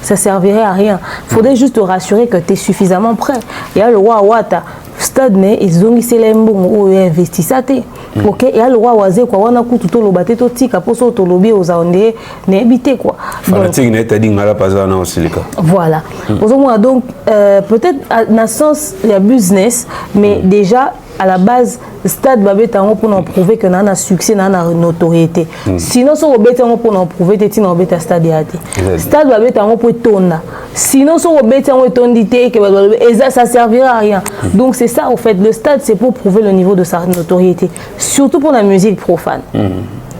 ça servirait à rien faudrait juste te rassurer que tu es suffisamment prêt il y a le roi wata stade né ils ont mis les mbongo ou investi ça té OK il y a le roi wazé quoi on a coup tout le bateau tika pour ça to lobby aux aondé n'habiter quoi fanatique n'est dit ngala pas na aussi voilà donc peut-être dans sens il y a business mais déjà à la base stade babetango pour en prouver que nana succès nana notoriété sinon so babetango pour en prouver te tina beta stade yate stade babetango pour tona sinon so babetango tondité que ça servira à rien donc c'est ça au fait le stade c'est pour prouver le niveau de sa notoriété surtout pour la musique profane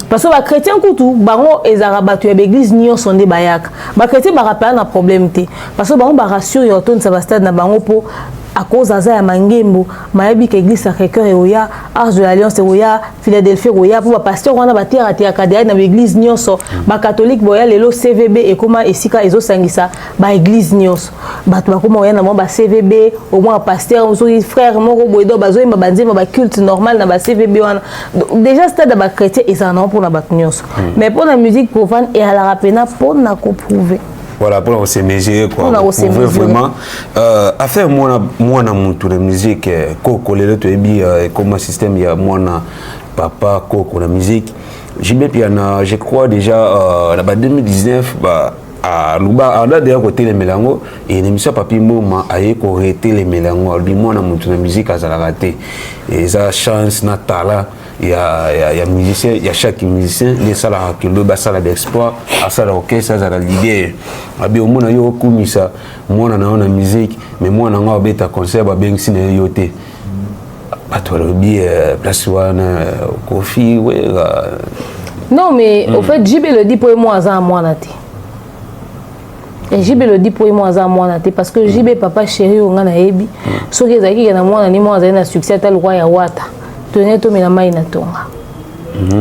parce que les chrétiens koutou bango ezara batu ya l'église nyo sonde bayak ba chrétien ba rappel na problème té parce que bango ba rassure yo ton sa stade na bango pour à cause de ça mangembo mayebi que l'église Sacré-Cœur et oya Arche de l'Alliance et oya Philadelphie oya pour pasteur on a ba terre à kadea na l'église nyonso ba catholique boya lelo CVB et comment esika ezo sangisa ba église nyonso batu ba koma oya na ba CVB au moins pasteur on so frère moko boedo bazo ba banzema ba culte normal na ba CVB wana déjà stade ba chrétien et ça non pour na ba nyonso mais pour la musique profane et à la rapena pour na ko prouver. Voilà, pour se mesurer quoi. On veut vraiment affaire moi na mutu la musique koko lelo to ebi comme système il y a moi na papa koko la musique. Je crois déjà là 2019 à Luba on a déjà côté les mélango et une émission papi moma aye ko rete les mélango lui moi na mutu la musique à la raté et ça chance na talent il y a musicien il y a chaque musicien les salariés qui le basa d'exploit à ça l'orchestre ça la l'idée abi au monde yo kumisa moi na musique mais moi na nga beta concert ba ben sine yoté atoro bi place wana kofi ouais non mais au fait JB le dit pour moi ça moi naté et JB le dit pour moi ça moi naté parce que JB papa chéri on na ebi so que zaki na moi na ni moi za na succès tel roi ya wata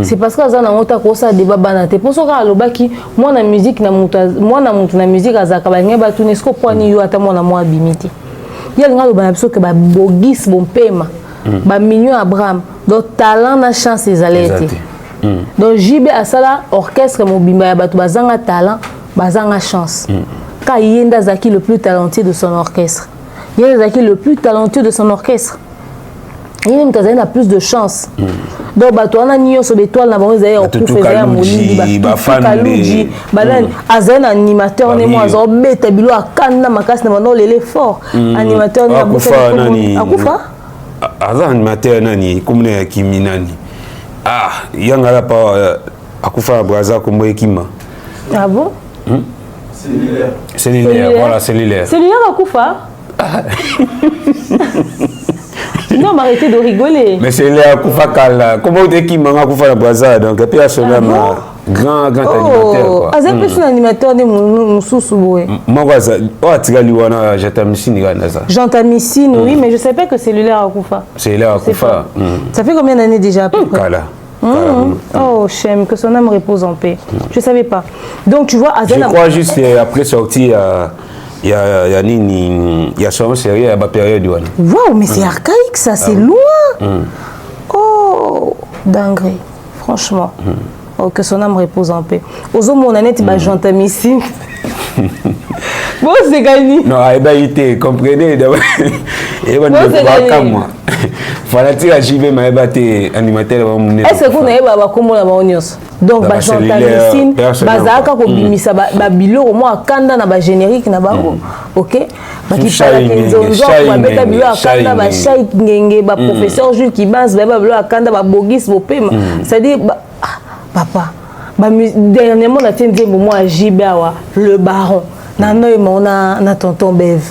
c'est parce que ça na mota ko ça débat banate pour ça ka lobaki moi na musique na mutu na musique azaka ba ngeba tunesko kwani yo ata moi na moi bimiti il y a ngalo ba biso que ba bogis bon pema ba mignon Abraham donc talent na chance les alerte donc JB asala orchestre mobimba ya batu bazanga talent bazanga chance ka yenda zaki le plus talentueux de son orchestre yenda zaki le plus talentueux de son orchestre il y a plus de chance donc on a nié sur l'étoile na bon ils ont fait un molidi ba kaluji balan azan animateur ne moi zo beta bilo akana makasi na non l'effort animateur na akufa azan animateur nani comme ne kimi nani yangala pa akufa braza kombo ekima ah bon cellulaire voilà cellulaire akufa non, mais arrêtez de rigoler. Mais c'est là Koufa Kala. Comment tu es qui m'a Koufa la Braza donc puis à ce même grand animateur quoi. Azé plus animateur de mon sous-soué. Moi ça, tu as liwana Jantamissine ça. Jantamissine oui, mais je sais pas que cellulaire à Koufa. Cellulaire à Koufa. Ça fait combien d'années déjà à peu près? Kala. Oh, Chem, que son âme repose en paix. Je ne savais pas. Donc, tu vois, je crois juste après sortie, il y a son série, il y a ma période. Waouh, mais c'est archaïque, ça, c'est loin. Oh, dinguerie, franchement. Oh, que son âme repose en paix. Aux hommes, on a net, j'entends ici. Bon, c'est gagné. Non, été, comprenez. Et on va moi. Fanatique à JB m'a ébatté animateur. Est-ce que vous avez comment la bagnose? Donc, j'entends ici. Bazaka ko bimisa ba bilo au moins kanda na ba générique na ba. OK? Ba qui parle kinzonzo ba beta bilo kanda ba Shai Ngenge ba professeur Jules Kibas ba bilo kanda ba Bogis Bopema. C'est-à-dire papa, dernièrement, on a dit moi JB le baron. On a tonton Bev.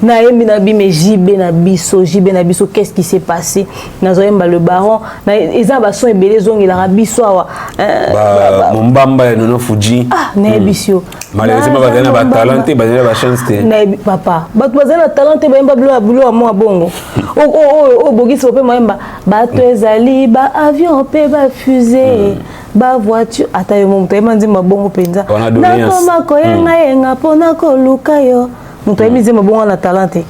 Naïmi Nabi, mais JB Nabiso, qu'est-ce qui s'est passé? Nazoyemba le baron. Ils ont son ébélé zong il a rabiso. Mon bamba non Fuji. Ah, Naibisio. Malheureusement, bazana ba talenté, bazana ba chance. Papa, bazana talenté, ba mbablo bulo a moi bongo. Oh, Bogis Opé Moemba. Bato ezali, ba avion pe ba fusée. Ba voiture ataye moto emanzi mabongo penza na koma koyenga yenga pona koluka yo moto emizi mabongo na talente.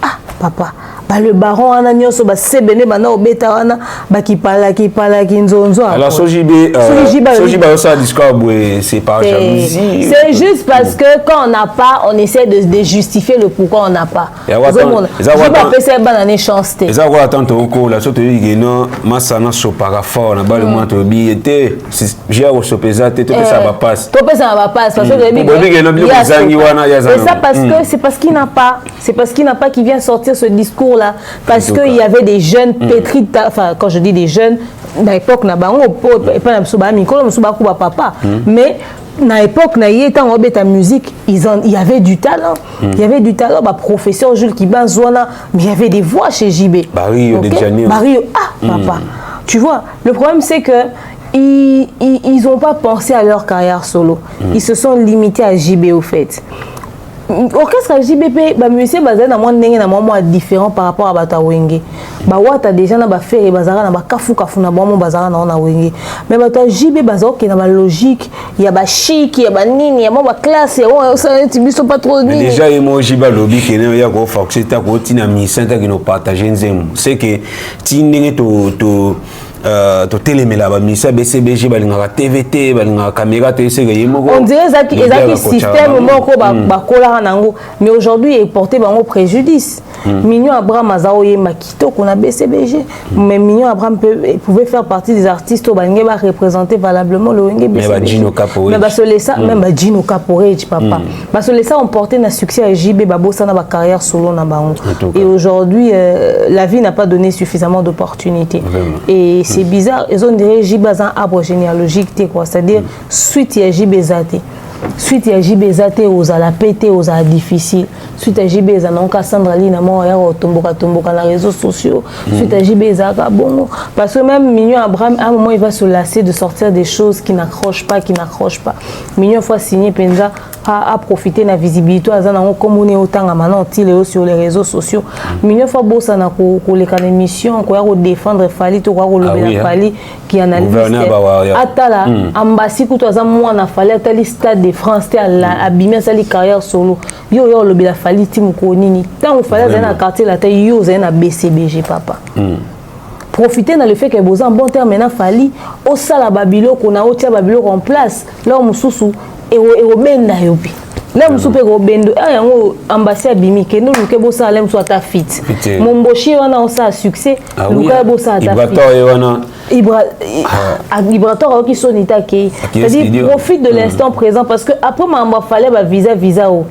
Ah papa ba le baron ana nyoso ba sebene bana obeta wana ba kipala kinzonzo. Alors Sojibe ça discours c'est pas jalousie. C'est juste parce que quand on n'a pas, on essaie de justifier le pourquoi on n'a pas. Je vais pas faire ça banane chance. Les avoir attendre au la sorte de non masana so parafort na ba le moins to billet j'ai au sopeza te ça va passe. To ça va passe parce que c'est ça parce que c'est parce qu'il n'a pas, qui vient sortir ce discours là parce qu'il y avait des jeunes pétris, enfin quand je dis des jeunes à l'époque na bango pas na msuba mikolo msuba kuba papa mais à l'époque na yé tant obeta musique il y avait du talent. Il y avait du talent, professeur Jules Kibanzwana, mais il y avait des voix chez JB. Barrio de Janeiro. Barrio, papa. Tu vois, le problème c'est que ils n'ont pas pensé à leur carrière solo. Ils se sont limités à JB au fait. Orchestre JBP, musicien basé dans moins différent par rapport à Batawenge. Wata déjà na ba faire bazara na ba kafu na bomo bazara na wenge. Mais bata JB bazo qui na ba logique, il y a ba chic, il y a ba nini, il y a ba classe, ça biso pas trop nini. Déjà emoji ba lobby qui na ya ko foxer ta ko tina mi 5 qui no partager nzemu. C'est que tindenge to télémela ba misa BCBG balinga TVT balinga caméra TC yemoko. On dirait ça qui système moko ba kola nango mais aujourd'hui est porté bango préjudice. Mignon Abraham Azao yema kitoko na BCBG mais Mignon Abraham pouvait faire partie des artistes au bangé va représenter valablement le wenge BCBG. Mais ba se laisser même ba Gino Caporage papa. Ba se laisser emporter na succès à JB babosa na ba carrière solo na bango. Et aujourd'hui la vie n'a pas donné suffisamment d'opportunités. Et c'est bizarre, ils ont dirait JB un arbre généalogique, c'est-à-dire suite à JB Zate. Suite à JB Zate aux à la pété aux à difficile. Suite à JB Zanon Cassandra Lina Moya au tomboka na réseaux sociaux. Suite à JB Zaka bon parce que même Mignon Abraham à un moment il va se lasser de sortir des choses qui n'accrochent pas. Mignon fois signé Penza a profité de la visibilité comme on est autant à maintenant sur les réseaux sociaux. Mignon fois bossa na ko les émissions ko défendre Fali to ko le Fali qui analyse atala ambassy ko to za mwana Fali atali stade de France te à abîmer sa carrière solo yo le bila Fali timu ko nini tant Fali za na quartier la taille yo za na BCBG papa. Profiter dans le fait que vous en bon terme maintenant Fali au sala babilo qu'on a au tia babilo en place là mususu et au benda yobi là musupe au bendo yango ambassade bimike no luke bosa lem soit ta fit mon bochi wana on sa succès luka bosa ta fit Ibrator qui sonita qui c'est-à-dire profite de l'instant présent parce que après m'a fallait ba visa o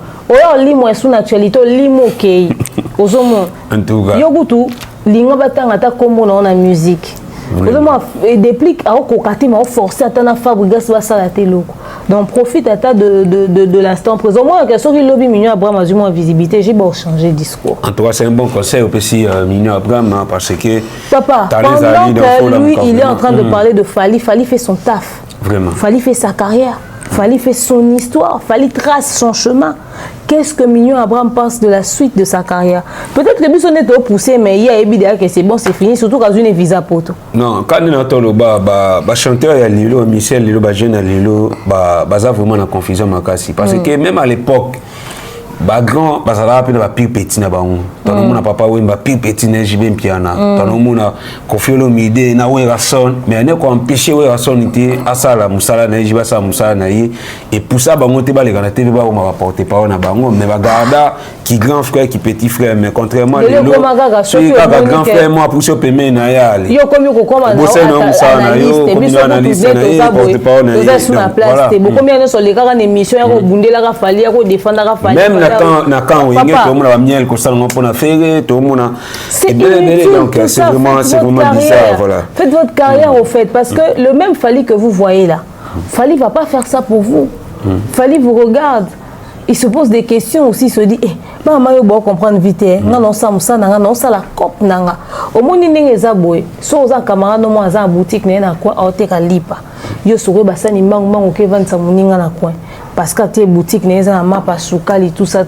limo sous actualité limo kei ozomo en tout cas yogutu lingo batanga ta kombo na musique vraiment déplique à kokati ma forcer à na fabrigas va ça la teloko donc profite à ta de l'instant présent moi que sur le lobby Mignon Abraham a du moins visibilité j'ai beau changer discours en tout cas c'est un bon conseil aussi Mignon Abraham parce que papa pendant que lui il est en train de parler de Fali fait son taf vraiment Fali fait sa carrière Fally fait son histoire, Fally trace son chemin. Qu'est-ce que Mignon Abraham pense de la suite de sa carrière? Peut-être que Bisson est poussé, mais il y a évidemment que c'est bon, c'est fini, surtout quand une visa poto. Non, quand on entend le chanteur, il y a Lilo, Michel, Lilo, jeune Lilo, ça vraiment la confusion makasi. Parce que même à l'époque, grand, ça va appeler pire petit na bango. Tant on a papa ou pire petit na jibe piana. Tant on a confié mide na we rason, mais on est quoi empêcher we rason était à ça la musala na jiba ça musala na et pour ça bango te ba les gars TV ba on va porter parole na bango, mais ba garda qui grand frère qui petit frère, mais contrairement les autres celui qui a grand frère moi pour se payer na yale. Yo comme yo comment na analyste porter parole na sur la place te beaucoup bien sur les gars émission ya ko bundela ka Fally ya ko défendre ka Fally. Na quand on est tout le monde a miel comme ça on peut faire tout le monde c'est donc c'est vraiment bizarre voilà. Faites votre carrière au fait parce que le même Fally que vous voyez là, Fally va pas faire ça pour vous. Fally vous regarde, il se pose des questions aussi, il se dit maman yo bon comprendre vite non ça non ça la cop nanga au monde ndenge za boy so za camarade no mo za boutique na quoi oteka lipa yo soko basani mangu ke vendre moninga na coin parce que tes boutique neza na mapa sukali tout ça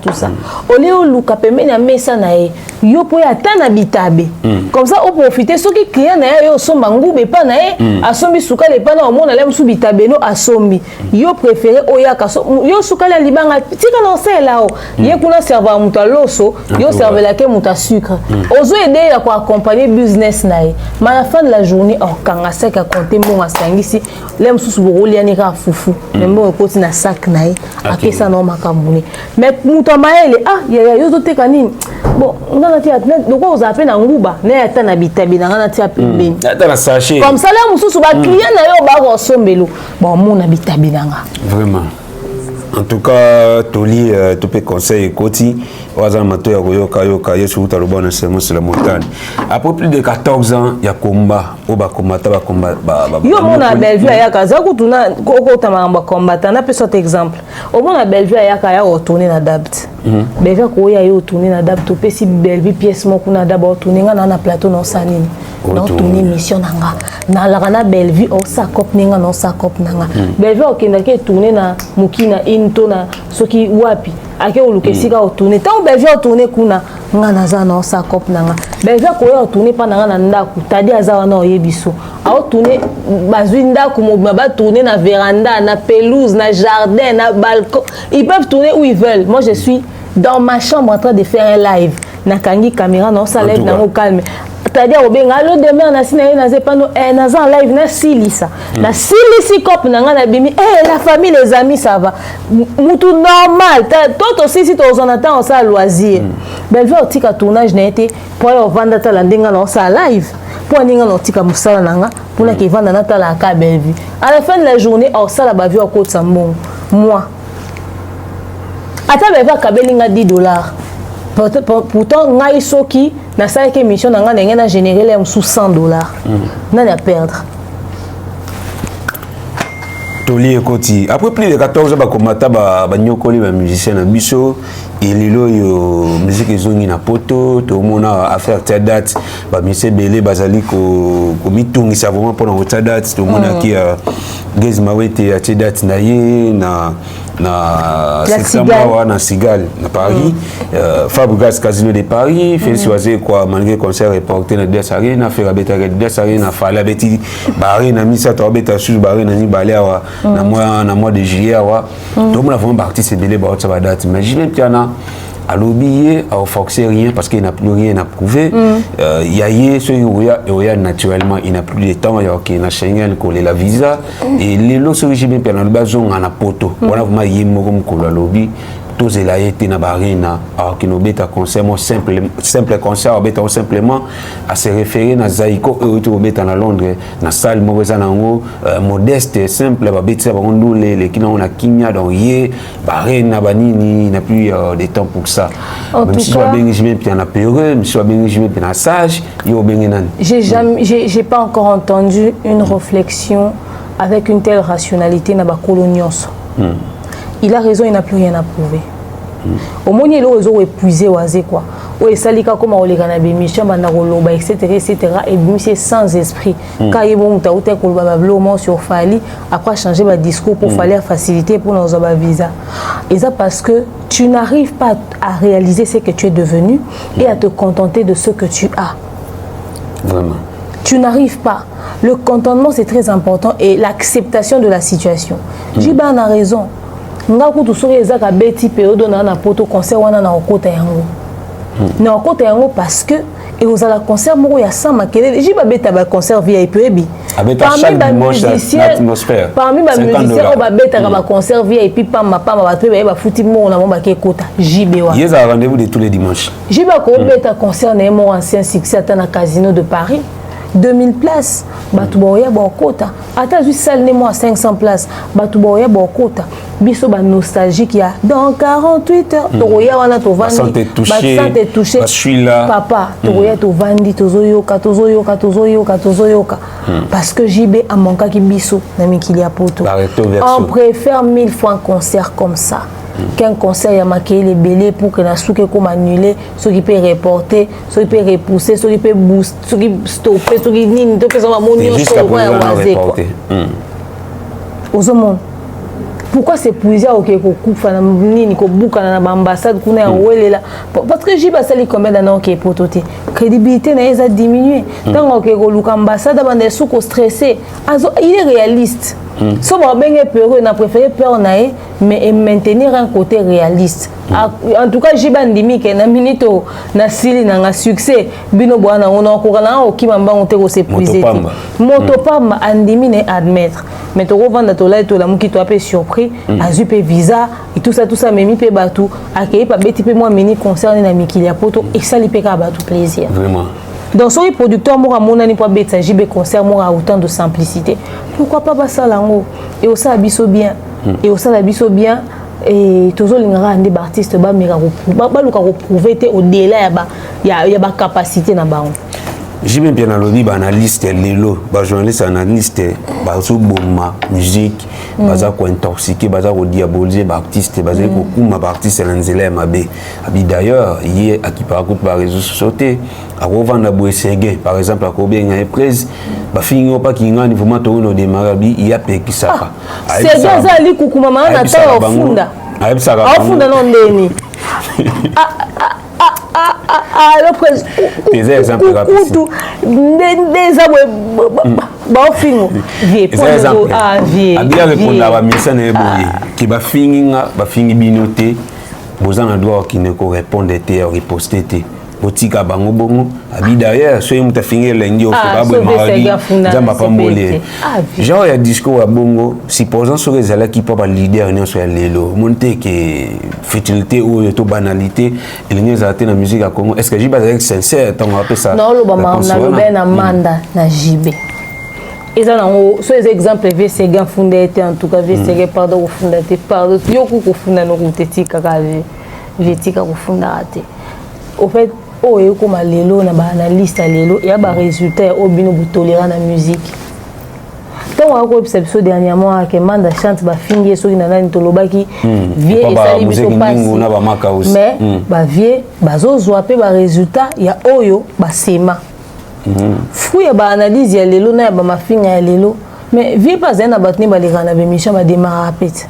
ole o luka pembeni ya mesa na ye yo po ya tana bitabe comme ça au profiter soki client na yo somba ngube pa na ye asombi sukali pa na omona lem su bitabe no asombi yo préféré oyaka yo sukali libanga tika na sela o ye kuna serveur muta loso yo serveur la ke muta sucre ozo aider ya ko accompagner business na ye mais à la fin de la journée kanga seka compter mo ngasangisi lem su boroli ani ka fufu membo ko na sac na ye apesa na makamune mais muta maele ya yo zote kanini bon ngana tia doko ozape na nguba na ya tana bitabi na ngana tia pembeni na sachet comme ça là mususu ba client na yo ba ko sombelo bon mo na bitabi nanga vraiment. En tout cas, Toli, tu peux conseiller Koti, Wazan Mato Yoka, Yesu Talobon, c'est la montagne. Après plus de 14 ans, il y a combat, Oba combat, yo mon a Bellevue ayaka za kutuna koko tamamba combattant na peut cet exemple. Au mon a Bellevue ayaka ya retourner na dabt. Bellevue ko ya yo tourner na dabt to pesi Bellevue pièce moko na d'abord tourner na plateau non sanini. Non tourner mission nanga. Na la na Bellevue o sa cop ninga non sa cop nanga. Bellevue okenda ke tourner na mukina into na soki wapi. Ake olukesika o tourner. Tant Bellevue o tourner kuna ngana za non sa cop nanga. Bellevue ko ya tourner pa na ndaku tadi azawa na oyebiso. A tourner bazui ndaku mo ba tourner na véranda, na pelouse, na jardin, na balcon. Ils peuvent tourner où ils veulent. Moi je suis dans ma chambre en train de faire un live. Na kangi caméra non ça live na mo calme. C'est-à-dire obenga lo demain na sina na zepano na za live na silisa. Na silisi cop na ngana bimi la famille les amis ça va. Mutu normal. Toi aussi si tu en attends ça loisir. Bellevue otika tournage na été pour vendre ta landinga na ça live. Pour ninga otika musala nanga pour na ki vendre na ta la ka Bellevue. À la fin de la journée au sala ba vie au côté sambon. Moi ata beva kabelinga $10. Pourtant ngai soki na sala ke mission na ngana na générer les sous $100. Nani à perdre. Toli Koti. Après plus de 14 ans, bakomata nyokoli ba musicien na biso et lilo yo musique ezongi na poto to mona affaire ta date ba monsieur belé bazali ko mitungisa vraiment pendant ta date to mona ki Gez Mawete a ta date na ye na septembre na Sigal na Paris Fabregas Casino de Paris Félix Oazé quoi malgré concert reporté na Des Arena faire beta Des Arena fala beti baré na misa to beta sous baré na ni balea na mois de juillet wa tout le monde a vraiment parti c'est belé ba ça date mais j'ai même piana à l'oublier à forcer rien parce qu'il n'a plus rien à prouver il y a ce il naturellement il n'a plus de temps il y a OK na Schengen coller la visa et les lots sur régime piana le bazon en poto on a vraiment yemo comme coller lobby tous la été na barina alors que nos bêta concert simple concert bêta simplement à se référer na Zaiko et au bêta na Londres na salle mauvaise na ngo modeste simple ba bêta ba ondule les qui on a kinya donc yé barina banini n'a plus de temps pour ça même si soit bien régime puis on a peureux même si soit bien régime puis na sage yo bien nan j'ai pas encore entendu une réflexion avec une telle rationalité na ba colonios. Il a raison, il n'a plus rien à prouver. Au moins, il a épuisé, quoi. oui salika comme on les gana bémission bana koloba etc et c'est sans esprit quand il bon ta outé koloba bablo sur Fali après changer ma discours pour faire faciliter pour nos visa et ça parce que tu n'arrives pas à réaliser ce que tu es devenu et à te contenter de ce que tu as. Vraiment. Tu n'arrives pas. Le contentement, c'est très important et l'acceptation de la situation. Jiba a raison. Nga kutu sori ezaka beti période na poto concert wana na okota yango. Na okota yango parce que et aux ala concert moko ya sama kelele. Jiba beta ba concert VIP ebi. Parmi les musiciens, parmi les musiciens au babeta ka ba concert VIP pamba ba pe ba futi mo na mo ba ke kota. Jibe wa. Yeza rendez-vous de tous les dimanches. Jiba ko beta concert na mo ancien succès à Casino de Paris. 2000 places, Batouboya Bokota. Attends, juste salle moi 500 places, Batouboya Bokota. Biso ba nostalgique ya dans 48 heures. Toroya wana to vandi. Santé touché. Je suis là. Papa, Toroya to vandi tozoyoka. Parce que JB a manqué qui biso na mikili ya poto. On préfère 1000 fois un concert comme ça. Qu'un concert y a marqué les bélés pour que la souke comme annulé, ceux qui peut reporter, ceux qui peut repousser, ceux qui peut booster, ceux qui stopper, ceux qui n'y donc ça va monter jusqu'à reporter. Aux hommes. Pourquoi c'est plusieurs OK ko kufa na nini ko buka na ambassade kuna ya welela parce que jiba sali combien d'années OK pototé crédibilité na eza diminuer tant OK ko luka ambassade bande sous ko stressé il est réaliste. So ba benga peur na préféré peur nae mais maintenir un côté réaliste. En tout cas jiba ndimi ke na minito na sili na nga succès bino bwana on ko kana o kimamba on te ko se priser. Motopamba andimi ne admettre. Mais tu revends to là to la muki to apé surpris azu pe visa et tout ça memi pe batou accueilli pa beti pe moi mini concert na mikili ya poto et ça li pe ka batou plaisir. Vraiment. Donc sur les producteurs moi monani pour beta JB concert moi autant de simplicité. Pourquoi pas ça lango et au ça biso bien et au ça la biso bien et toujours les grands artistes ba mira ba luka ko prouver au-delà ya ba capacité na ba. J'ai bien bien lobby analyste lelo ba journaliste analyste ba so bomma musique baza ko intoxiquer baza ko diaboliser ba artiste baza ko kuma ba artiste na nzela mabe abi d'ailleurs hier a qui par contre ba réseaux sociaux a revendre boé ségué par exemple a ko bien nga prise ba fingo pa kinga ni vraiment to no de marabi il y a pe qui ça pas c'est bien ça li kukuma na ta ofunda ofunda non ndeni le président des exemples rapides des baofingo vie pour vie abia répondre à message na boye ki ba fingi binoté bozana droit qui ne correspond te riposter te botika bango bongo abi derrière so yemu ta fingi lengi o fa ba mari jamba pambolé genre ya discours à bongo supposant sur les ala qui pas ba leader ni so ya lelo monter que futilité ou to banalité et les artistes na musique à Congo est-ce que jiba avec sincère tant on appelle ça non lo ba na lo ben na manda na jibe eza na so les exemples VCG fondé en tout cas VCG pardon au fondé pardon yo ko funda no kutetika ka vetika ko funda ate au fait oh et comme lelo na ba analyste lelo ya ba résultat au bino tolérant na musique tant on a ko episode dernièrement que manda chante ba fingi so ina nani tolobaki vie et sali biso passe mais ba vie bazo zoape ba résultat ya oyo ba sema fruit ba analyse ya lelo na ba mafinga ya lelo mais vie pas na batni ba lera na bemission ba démarrer rapide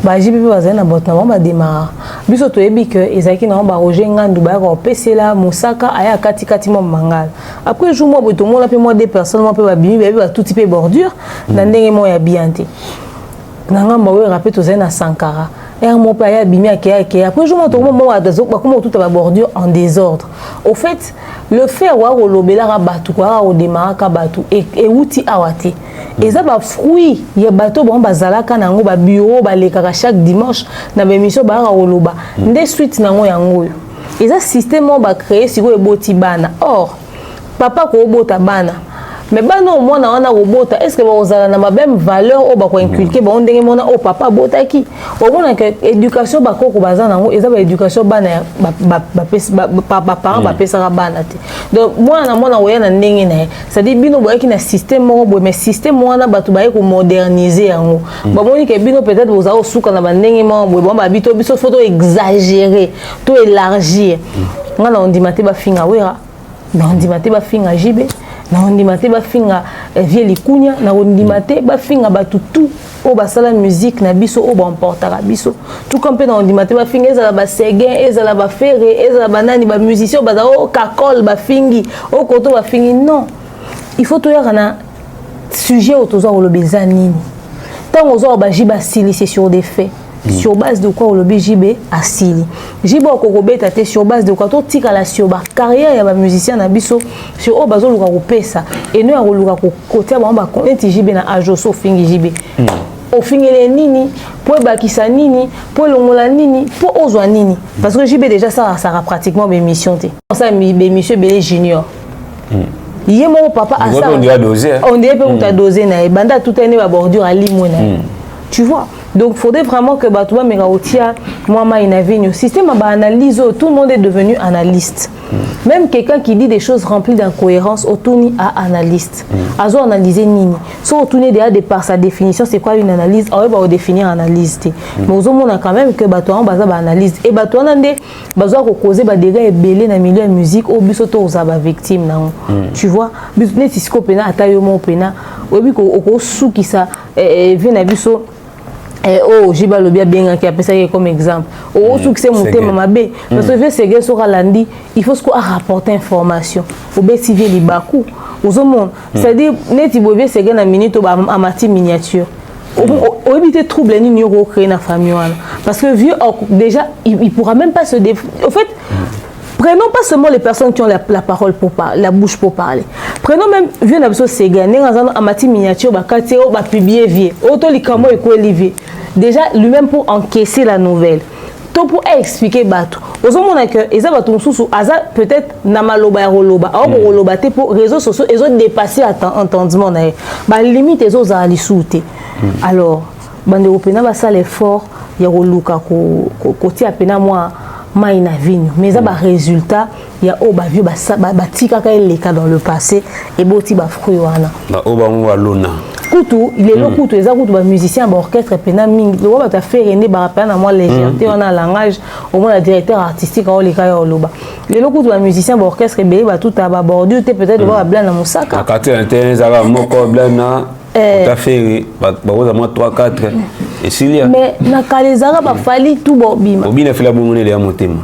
ba jibi bazana na botna ba démarrer biso to ebi que ezaki na ba Roger Ngandu ba ko pesela Musaka aya kati mo mangala après jour mo boto mo la pe moi des personnes mo pe ba bimi ba tout type bordure na ndenge mo ya bianté na ngamba we rapide to zena Sankara et mon père aya bimi akea après jour mo to mo adazo ba comme tout ba bordure en désordre au fait le faire wa rolobela ra batu kwa au démarrer ka batu et outi awate et ça ba fruit ya bato bon bazalaka nango ba bureau ba lekaka chaque dimanche na ba émission ba roloba nde suite nango yango et ça système ba créer siko eboti bana or papa ko obota bana mais bana au moins na robota est-ce que vous avez la même valeur au ba ko inculquer ba ndenge mona au papa botaki au moins que éducation ba ko baza nango eza ba éducation bana ba parents ba pesa bana te donc moi na mona oya na ndenge na ça dit bino boya ki na système moko mais système wana ba to ba ko moderniser yango ba moni que bino peut-être vous avez souka na ba ndenge moko bon ba bito biso photo exagérer to élargir ngana on dit maté ba finga wera na on dit maté ba finga jibe na on dit maté ba finga vie likunya na on dit maté ba finga ba tutu o ba sala musique na biso o ba emportera biso tout comme na on dit maté ba finga ezala ba seguin ezala ba ferré ezala ba nani ba musicien ba o kakol ba fingi o koto ba fingi non il faut to yana sujet autoza o lobeza nini tant ozo ba jiba sili c'est sur des faits. Sur base de quoi on le JB à Sili. JB au Kokobeta sur base de quoi tout tika la sur ba carrière ya ba musicien na biso sur o bazo luka ko pesa et nous a luka ko côté ba ba connaître JB na ajoso fingi JB. O fingele nini pour bakisa nini pour longola nini pour ozwa nini parce que JB déjà ça pratiquement mes missions té. Ça mes monsieur Belé junior. Yé mon papa a ça. On dirait doser. On dirait peut ta doser na banda tout année ba bordure à limona. Tu vois. Donc il faudrait vraiment que Batouba Megaotia, moi, le système analyse, tout le monde est devenu analyste. Même quelqu'un qui dit des choses remplies d'incohérence, autourni à analyste. Azo analyser nini. So autourni déjà de par sa définition, c'est quoi une analyse? On va définir analyse. Mais aux hommes on a quand même que Batouba baza analyse. Et Batouba nande baza ko causer ba dégâts et belé dans milieu de musique au bisoto aux aba victime na. Tu vois? Bisne tisiko pena atayo mo pena. Obi ko sou qui ça vient na biso. Oh, j'ai pas le bien qui a ça comme exemple. Oh, succès monté mama B. Parce que je sais que sur Alandi, il faut qu'on rapporte information. Au BCV les bakou. Aux hommes, c'est-à-dire neti bobé c'est gagner minute à mati miniature. Au éviter trouble ni neuro créer na famille parce que vieux déjà il pourra même pas se au fait prenons pas seulement les personnes qui ont la parole pour parler, la bouche pour parler. Prenons même vieux na biso c'est gagner à mati miniature ba quartier ba publier vieux. Auto likamo et Olivier. Déjà lui-même pour encaisser la nouvelle. Tout pour expliquer bateau. Aux hommes on a que et ça va tout sous hasard peut-être namaloba ya roloba. Alors roloba te pour réseaux sociaux ils ont dépassé entendement na. Ba limite ils ont ali souté. Alors bande européen va ça l'effort ya roluka ko ti apena moi maina vigno mais ça ba résultat il y a ba vieux ba tika ka eleka dans le passé et boti ba fruit wana. Ba oba mo lona. Coutou, il est le coutou, les coutou, musicien, orchestre, pena ming, le roi va faire René Barapana, moi légèreté, on a un langage, au moins le directeur artistique, on les caille au loba. Les coutou, musicien, orchestre, bébé, va tout à bordure, peut-être voir blanc dans Moussaka. À quartier interne, ça va moko blanc, tout à fait, bah moi 3-4 et s'il y a. Mais na kalezara ba fali tout bobima. Bobina fait la bonne de motema.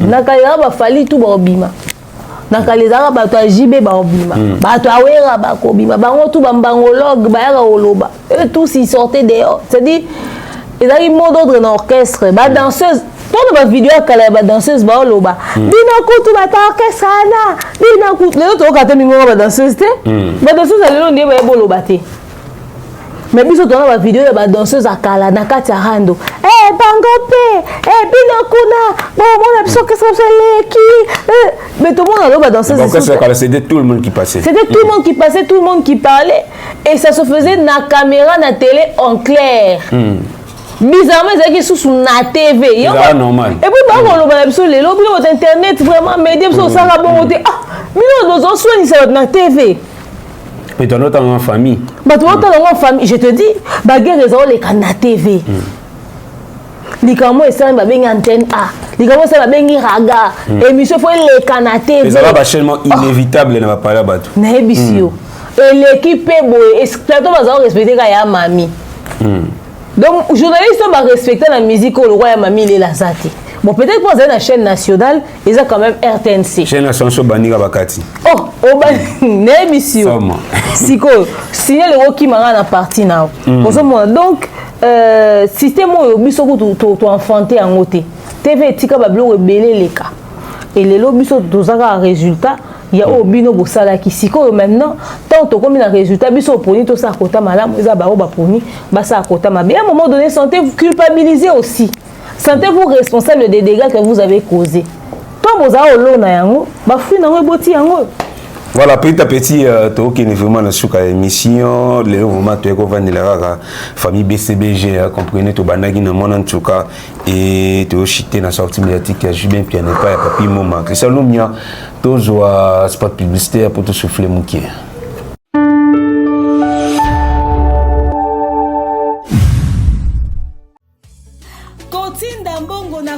Na kalezara ba fali tout bobima. Nakalezaka bato ajibe ba obima bato awera ba kobima bango tout bambangologue ba yaka oloba et tous ils sortaient dehors c'est-à-dire ils avaient mot d'ordre dans orchestre ba danseuse tout ba vidéo kala ba danseuse ba oloba bina kutu ba orchestre na bina kutu le to ka temi ba danseuse te ba danseuse alelo ndiye ba oloba te mais biso tona ba vidéo ya ba danseuse akala na kati ya rando bango pe bino kuna bon mon biso qu'est-ce que c'est qui mais tout le monde allait danser c'était tout le monde qui passait c'était tout le monde qui passait tout le monde qui parlait et ça se faisait na caméra na télé en clair bizarrement c'est qui sous na TV c'est normal et puis bango lo ba biso le lobby au internet vraiment média biso ça va bon côté mino nos soins ça na TV. Mais tu as notamment en famille. Bah tu as notamment en famille, je te dis, bah guerre les canaux TV. Les canaux et ça va bien antenne A. Les canaux ça va bien raga. Et monsieur faut les canaux TV. Mais ça va chaînement inévitable ne va pas là bateau. Nebisio. Et l'équipe est beau. Est-ce que tu vas respecter quand il y a mamie. Donc journaliste va respecter la musique au roi mamie il est là zati. Bon, peut-être pour la chaîne nationale, ils ont quand même RTNC. Chaîne nationale, c'est Baniga Bakati. Oh, Nebisio. Siko, signal le qui m'a en partie now. Donc, système où biso to enfanté en côté. TV tika bablo belé les cas. Et les lobiso dosaka résultat, il y a au bino bosala qui siko maintenant tant to comme un résultat biso poni to sa kota malamu za ba ba poni ba sa kota mabe. À un moment donné, santé vous culpabiliser aussi. Sentez-vous responsable des dégâts que vous avez causés. Toi, vous avez l'eau na yango, ba fui na ngo boti yango. Voilà, petit à petit, tu es vraiment dans la émission. Le moment tu es la famille BCBG, comprenez, tu bandagi dans mon en tout cas, et tu es chité dans la sortie médiatique, je bien puis n'est pas papi moment. C'est ça nous mia, tu as spot publicitaire pour te souffler mon pied.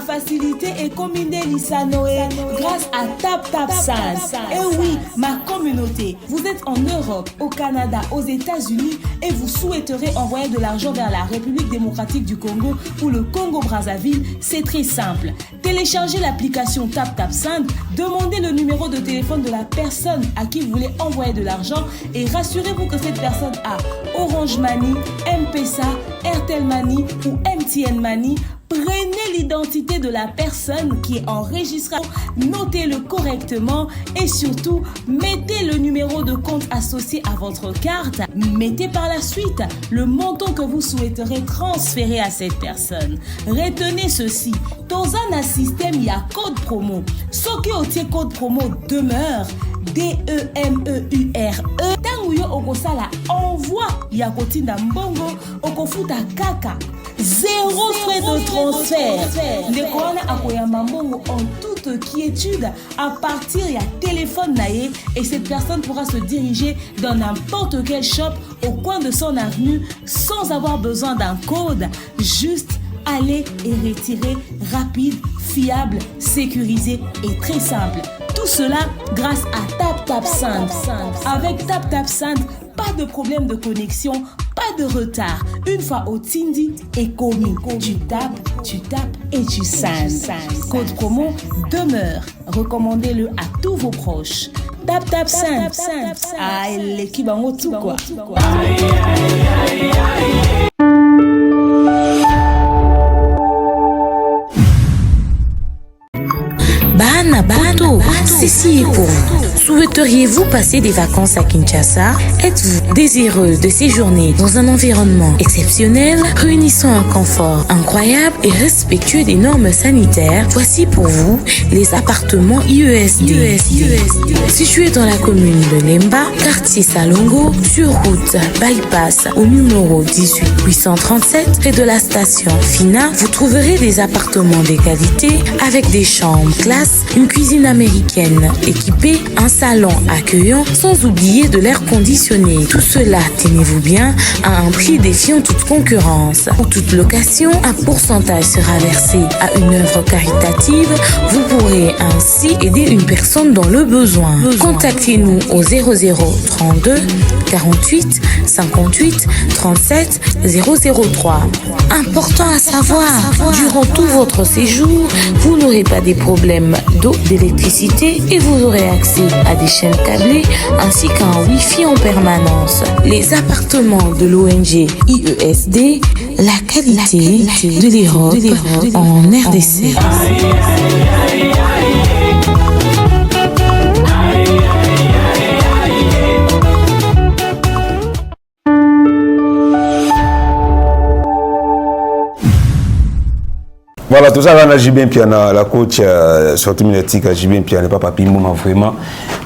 Facilité et combiner l'Isanoé grâce à TapTapSend. Et oui, ma communauté, vous êtes en Europe, au Canada, aux États-Unis et vous souhaiterez envoyer de l'argent vers la République démocratique du Congo ou le Congo-Brazzaville, c'est très simple. Téléchargez l'application TapTapSend, demandez le numéro de téléphone de la personne à qui vous voulez envoyer de l'argent et rassurez-vous que cette personne a Orange Money, M-Pesa, Airtel Money ou MTN Money. Prenez l'identité de la personne qui est enregistrée, notez-le correctement et surtout, mettez le numéro de compte associé à votre carte. Mettez par la suite le montant que vous souhaiterez transférer à cette personne. Retenez ceci, dans un système, il y a code promo. Ce qui est code promo demeure, DEMEURE. Tanguyo okosala envoi ya kotinda mbongo okofuta kaka. 0 frais de transfert. Le Corona akoyamba mbongo en toute quiétude à partir ya téléphone naé et cette personne pourra se diriger dans n'importe quel shop au coin de son avenue sans avoir besoin d'un code. Juste aller et retirer rapide, fiable, sécurisé et très simple. Tout cela grâce à TapTapSend. Avec TapTapSend, pas de problème de connexion, pas de retard. Une fois au Tindi et commis, tu tapes et tu sends. Code promo demeure. Recommandez-le à tous vos proches. TapTapSend. Ah, l'équipe en haut tout quoi. Bana Bato, ceci est pour vous. Souhaiteriez-vous passer des vacances à Kinshasa? Êtes-vous désireux de séjourner dans un environnement exceptionnel, réunissant un confort incroyable et respectueux des normes sanitaires? Voici pour vous les appartements IESD. Situés dans la commune de Lemba, quartier Salongo, sur route Bypass au numéro 18837, près de la station Fina, vous trouverez des appartements de qualité avec des chambres classe, une cuisine américaine équipée, un salon accueillant, sans oublier de l'air conditionné. Tout cela, tenez-vous bien, à un prix défiant toute concurrence. Pour toute location, un pourcentage sera versé à une œuvre caritative. Vous pourrez ainsi aider une personne dans le besoin. Contactez-nous au 0032 48 58 37 003. Important à savoir, durant tout votre séjour, vous n'aurez pas des problèmes d'eau, d'électricité et vous aurez accès à des chaînes câblées ainsi qu'à un Wi-Fi en permanence. Les appartements de l'ONG IESD, la qualité de l'Europe en RDC. Voilà, tout ça, on a Jibin Piana, la coach sortie médiatique, Jibin Piana, pas papi, moi vraiment,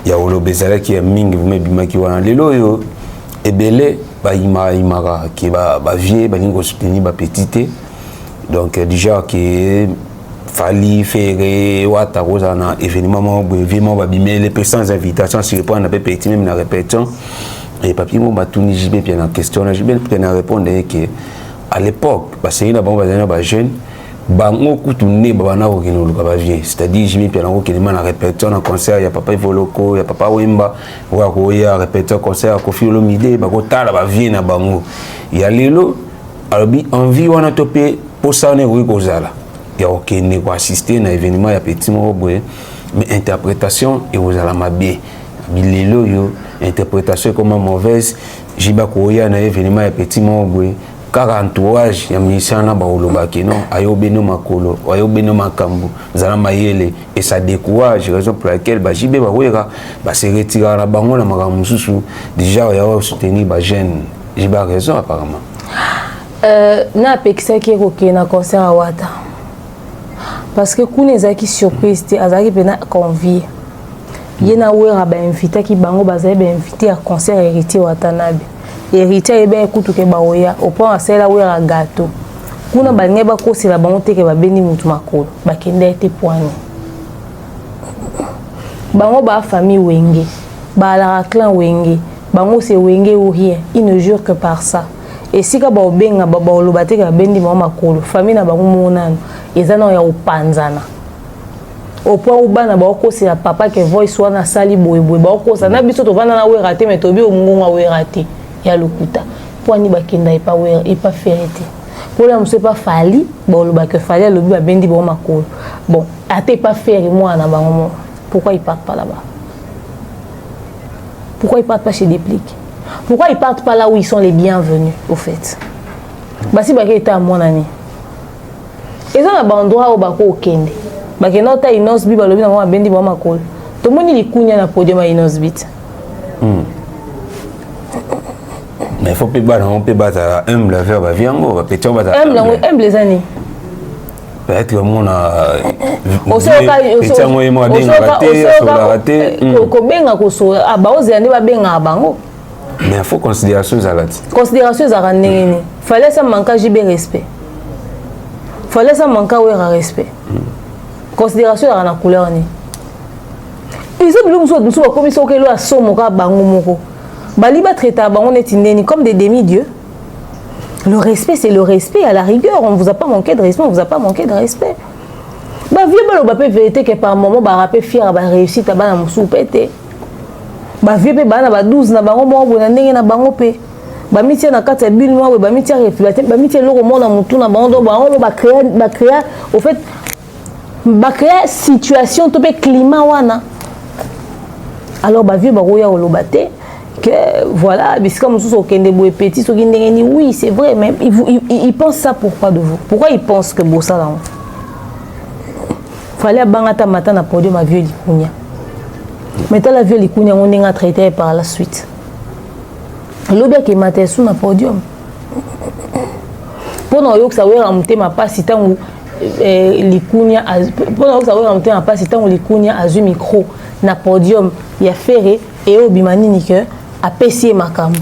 il y a Olo Bezala qui est ming, vous m'avez dit, qui va les loyo, et belé, bah, imara, qui va, vieux, bah, l'ingo soutenir, bah, petite, donc, déjà, qui fali, ferré, ouata, rosana, événement, événement, bah, bimé, les personnes invitations, si le point, on a petit, même la répétition, et papi, moi, bah, tout ni Jibin Piana, question, Jibin Piana répondre que, à l'époque, bah, c'est une bonne, bah, jeune, bango kutuné babana okino luka ba vie, c'est-à-dire Jimmy Pianango qui demande à répéter un concert, il y a papa Ivoloko, il y a papa Wemba, wa ko ya répéter un concert ko Kofi Olomide ba ko tala ba vie na bango. Il y a lelo albi envie wana topé pour ça ne ko kozala. Il y a okene ko assister na événement ya petit mo boye, mais interprétation et vous allez mabé. Bilelo yo interprétation comme mauvaise, jiba ko ya na événement ya petit mo boye. Car entourage ya misana ba olobaki non ayobeno makolo ayobeno makambu zala mayele et ça décourage, raison pour laquelle ba jibe ba wera ba se retirer la bango na makambu susu déjà ya soutenir ba jeune jiba raison apparemment na pekisa ki ko na concert à Wata parce que kuna ezaki surprise te azaki pena convié yena wera ba invité ki bango bazali ba invité à concert héritier Watanabe héritier ebe kutu ke ba oya au point à cela wera gâteau kuna balinga ba kosela bango te ke ba beni mutu makolo ba kende te poigné bango ba famille wenge ba la clan wenge bango c'est wenge ou rien ils ne jurent que par ça et si ka ba obenga ba olobate ke ba bendi mama makolo famille na bango monana ezana ya opanzana au point où bana ba c'est la papa que voice wana sali boye ba kosa na biso to vana na we raté mais to bi omunga we raté ya lokuta poani ba kenda e pas ferité pour la monsieur pas fali bon le ba que fali le bi ba bendi ba makolo bon até pas faire moi na bango pourquoi ils partent pas là-bas pourquoi ils partent pas chez Déplique pourquoi ils partent pas là où ils sont les bienvenus au fait bah si ba ke eta mon ami ils ont un endroit où ba ko kende ba ke nota inosbi ba lobi na mama bendi ba makolo to moni likunya na podium inosbit mais il faut pas on peut battre humble vers ba viango ba petit battre humble les années peut-être que mon a ko benga ko so aba ozende ba benga bango mais il faut considération zalati considération za ndengeni fallait ça manquer jibe respect fallait ça manquer wera respect considération za na couleur ni ils ont blum so nso ko miso ke lo asomo ka bango moko bali ba traiter bango netindeni comme des demi-dieux. Le respect, c'est le respect à la rigueur. On ne vous a pas manqué de respect, on ne vous a pas manqué de respect. Bah, vieux, bah, le bapé vérité que par moment, bah, rappé fier, bah, réussi, t'as bah, moussou pété. Bah, vieux, bah, na, bah, 12, na, bah, on n'a n'engé, na, bah, on pé. Bah, mitia, na, 4, bulle, moi, bah, mitia, réfléchir, bah, mitia, l'eau, monde, na, moutou, na, bah, on bah, créer, au fait, bah, créer situation, tout climat, wana. Alors, bah, vieux, bah, roya, au lobaté. Que voilà, parce que petit, oui, c'est vrai, mais ils pensent ça pourquoi de vous? Pourquoi ils pensent que Bossa là? Fallait bangata matin na podium ma vieux likunya. Mais la vieux likunya on est traité par la suite. L'obia qui matin sous na podium. Pendant que ça ouais remonter ma pas si tant likunya pendant que ça ouais remonter ma pas si tant likunya a un micro na podium il y a ferré et au bimani ni que à pessier makambo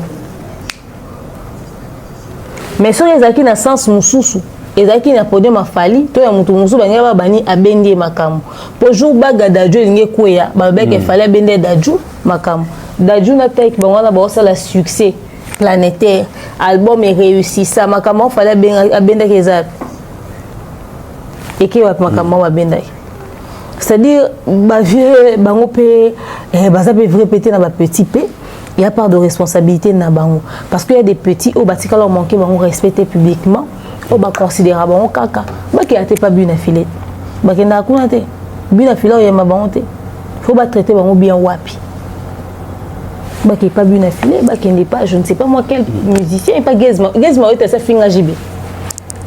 mais sur les acquis na sens mususu les acquis na podium ma fali to ya mutu musu banga ba bani abendi makambo pour jour baga daju linge koya ba beke fali abendi daju makambo daju na take bango na ba la succès planétaire album est réussi ça makambo fali abendi keza et qui va makambo abendi c'est-à-dire ba vieux bango pe baza pe vrai péter na ba petit p il y a part de responsabilité na bango parce qu'il y a des petits au batika leur manquer bango respecter publiquement au ba considérer bango kaka ba qui a été pas bien affilé ba qui na kuna te bien affilé il y a ma bango te faut ba traiter bango bien wapi ba qui pas bien affilé ba qui n'est pas je ne sais pas moi quel musicien pas Gezma est ça finga jibi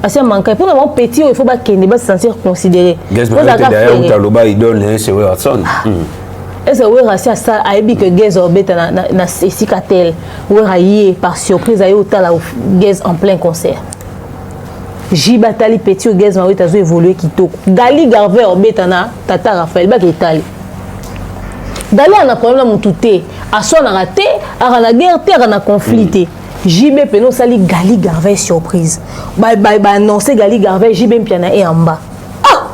assez manqué pour un petit il faut pas qu'il ne se sentir considéré Gezma derrière où taloba il donne c'est Watson est-ce que vous avez ça a dit que Gaz orbite na cicatel ou raillé par surprise ayo tala Gaz en plein concert Jibatali petit Gaz ma wita zo évoluer kitoko Gali Garvey orbite na Tata Raphaël ba kitali Gali ana problème mututé a son na raté a na guerre terre na conflit JB Peno sali Gali Garvey surprise ba annoncer Gali Garvey JB Mpiana et en bas ah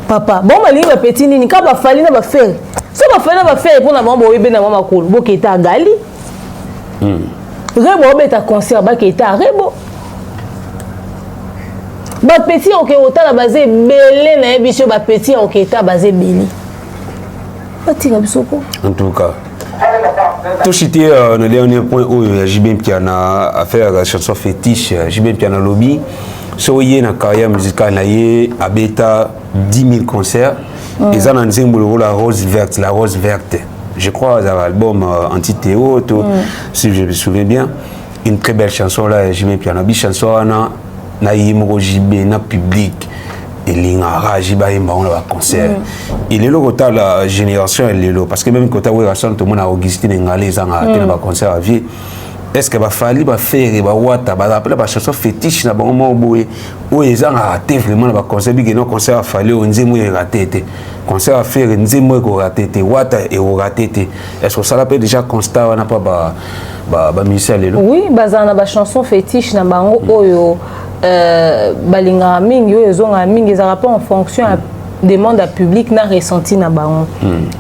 papa bon ma ligne petit nini ka ba fali na ba faire ça va faire pour na mambo webe na mama kolo bo keta gali rebo beta concert ba keta rebo ba petit o ke otala basé belé na ebiso ba petit o keta basé beli patira bisoko en tout cas tout cité le dernier point où JB Mpiana a fait la chanson fétiche JB Mpiana lobby so yé na carrière musicale na yé abeta 10 000 concerts. Et ça, on a la rose verte. Je crois dans l'album Anti-Théo, si je me souviens bien. Une très belle chanson là, je mets piano. Une chanson na yimro JB na public. Et l'ingara JB on a concert. Il est là quand la génération elle est là parce que même quand on a tout le monde a Augustine Ngalé ça a un concert à vie. est-ce que bafali bafere bawata bazapela bachanson fétiche na bango moko boye oyo ezanga raté vraiment na baconcert bike no concert afali oyo nzembo oyo eraté te concert afere nzembo ekoraté te wata ekoraté te est-ce que osala mpe déjà constat wana mpa bamusicien lelo oui bazala na bachanson fétiche na bango oyo balingaka mingi oyo ezongaka mingi ezalaka mpe en fonction ya demande à public na ressenti na bango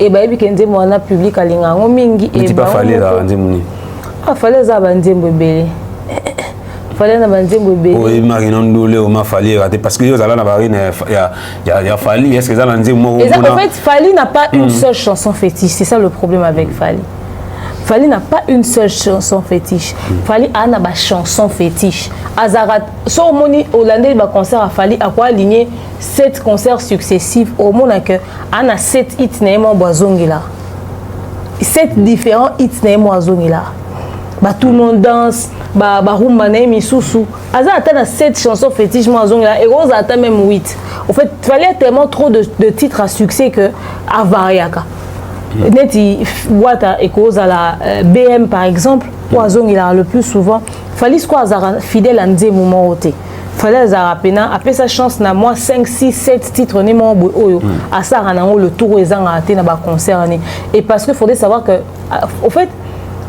et bayebi ke nzembo wana public alingaka yango mingi et bango fallait ça banzembo ebele fallait na banzembo ebele oui marina ndole o ma fallait rater parce que yo zala na barine ya fali est-ce que ça nzembo en fait Fali n'a pas une seule chanson fétiche, c'est ça le problème avec Fali. Fali n'a pas une seule chanson fétiche. Fali a une chanson fétiche. Azarat, so moni hollandais ba concert à Fali a quoi aligner 7 concerts successifs au monde que ana 7 hits na mo boazongila. 7 différents hits na mo boazongila. Bah tout le monde danse, bah rumba na misusu. Aza atteint 7 chansons fétiches mo boazongila et Rose atteint même 8. En fait, Fali a tellement trop de titres à succès que avariaka. Neti Wata et cause à la BM par exemple, Oazong il a le plus souvent. Fallait quoi fidèle à Nzé moment ôté. Fallait Zarapena après sa chance na moi 5 6 7 titres né mon oyo à ça ranango le tour ezang a été na ba concert et parce que faudrait savoir que au fait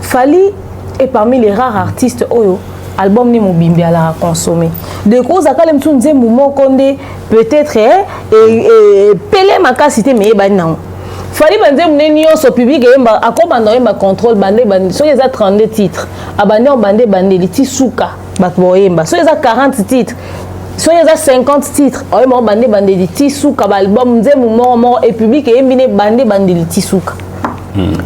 Fali est parmi les rares artistes oyo album ni mobimbi à la consommer de cause à kalem tun Nzé moment condé peut-être et Pelé maka cité mais ba non Fali bande mneni yo public yemba akobanda yemba contrôle bande so yeza 32 titres abande on bande liti suka batbo yemba so yeza 40 titres so yeza 50 titres oyemba bande liti suka ba album nzemu mo et public yembine bande liti suka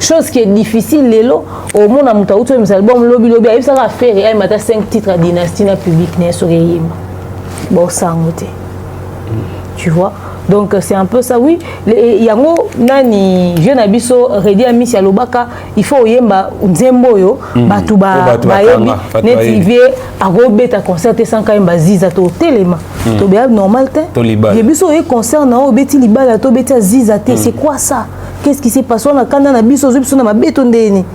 chose qui est difficile lelo au monde a muta uto mes album lobby ayib ça va faire ay mata 5 titres à dynastie na public ne so yemba bon sangote tu vois. Donc c'est un peu ça, oui. Yango nani jeune abiso redi ami si alobaka il faut yemba nzembo yo batuba bayebi netivie agobeta concert sans quand yemba ziza to telema to bien normal te yebiso ye concert na obeti libala to beti ziza te c'est quoi ça? Qu'est-ce qui s'est passé na kanda na biso zo biso na mabeto ndeni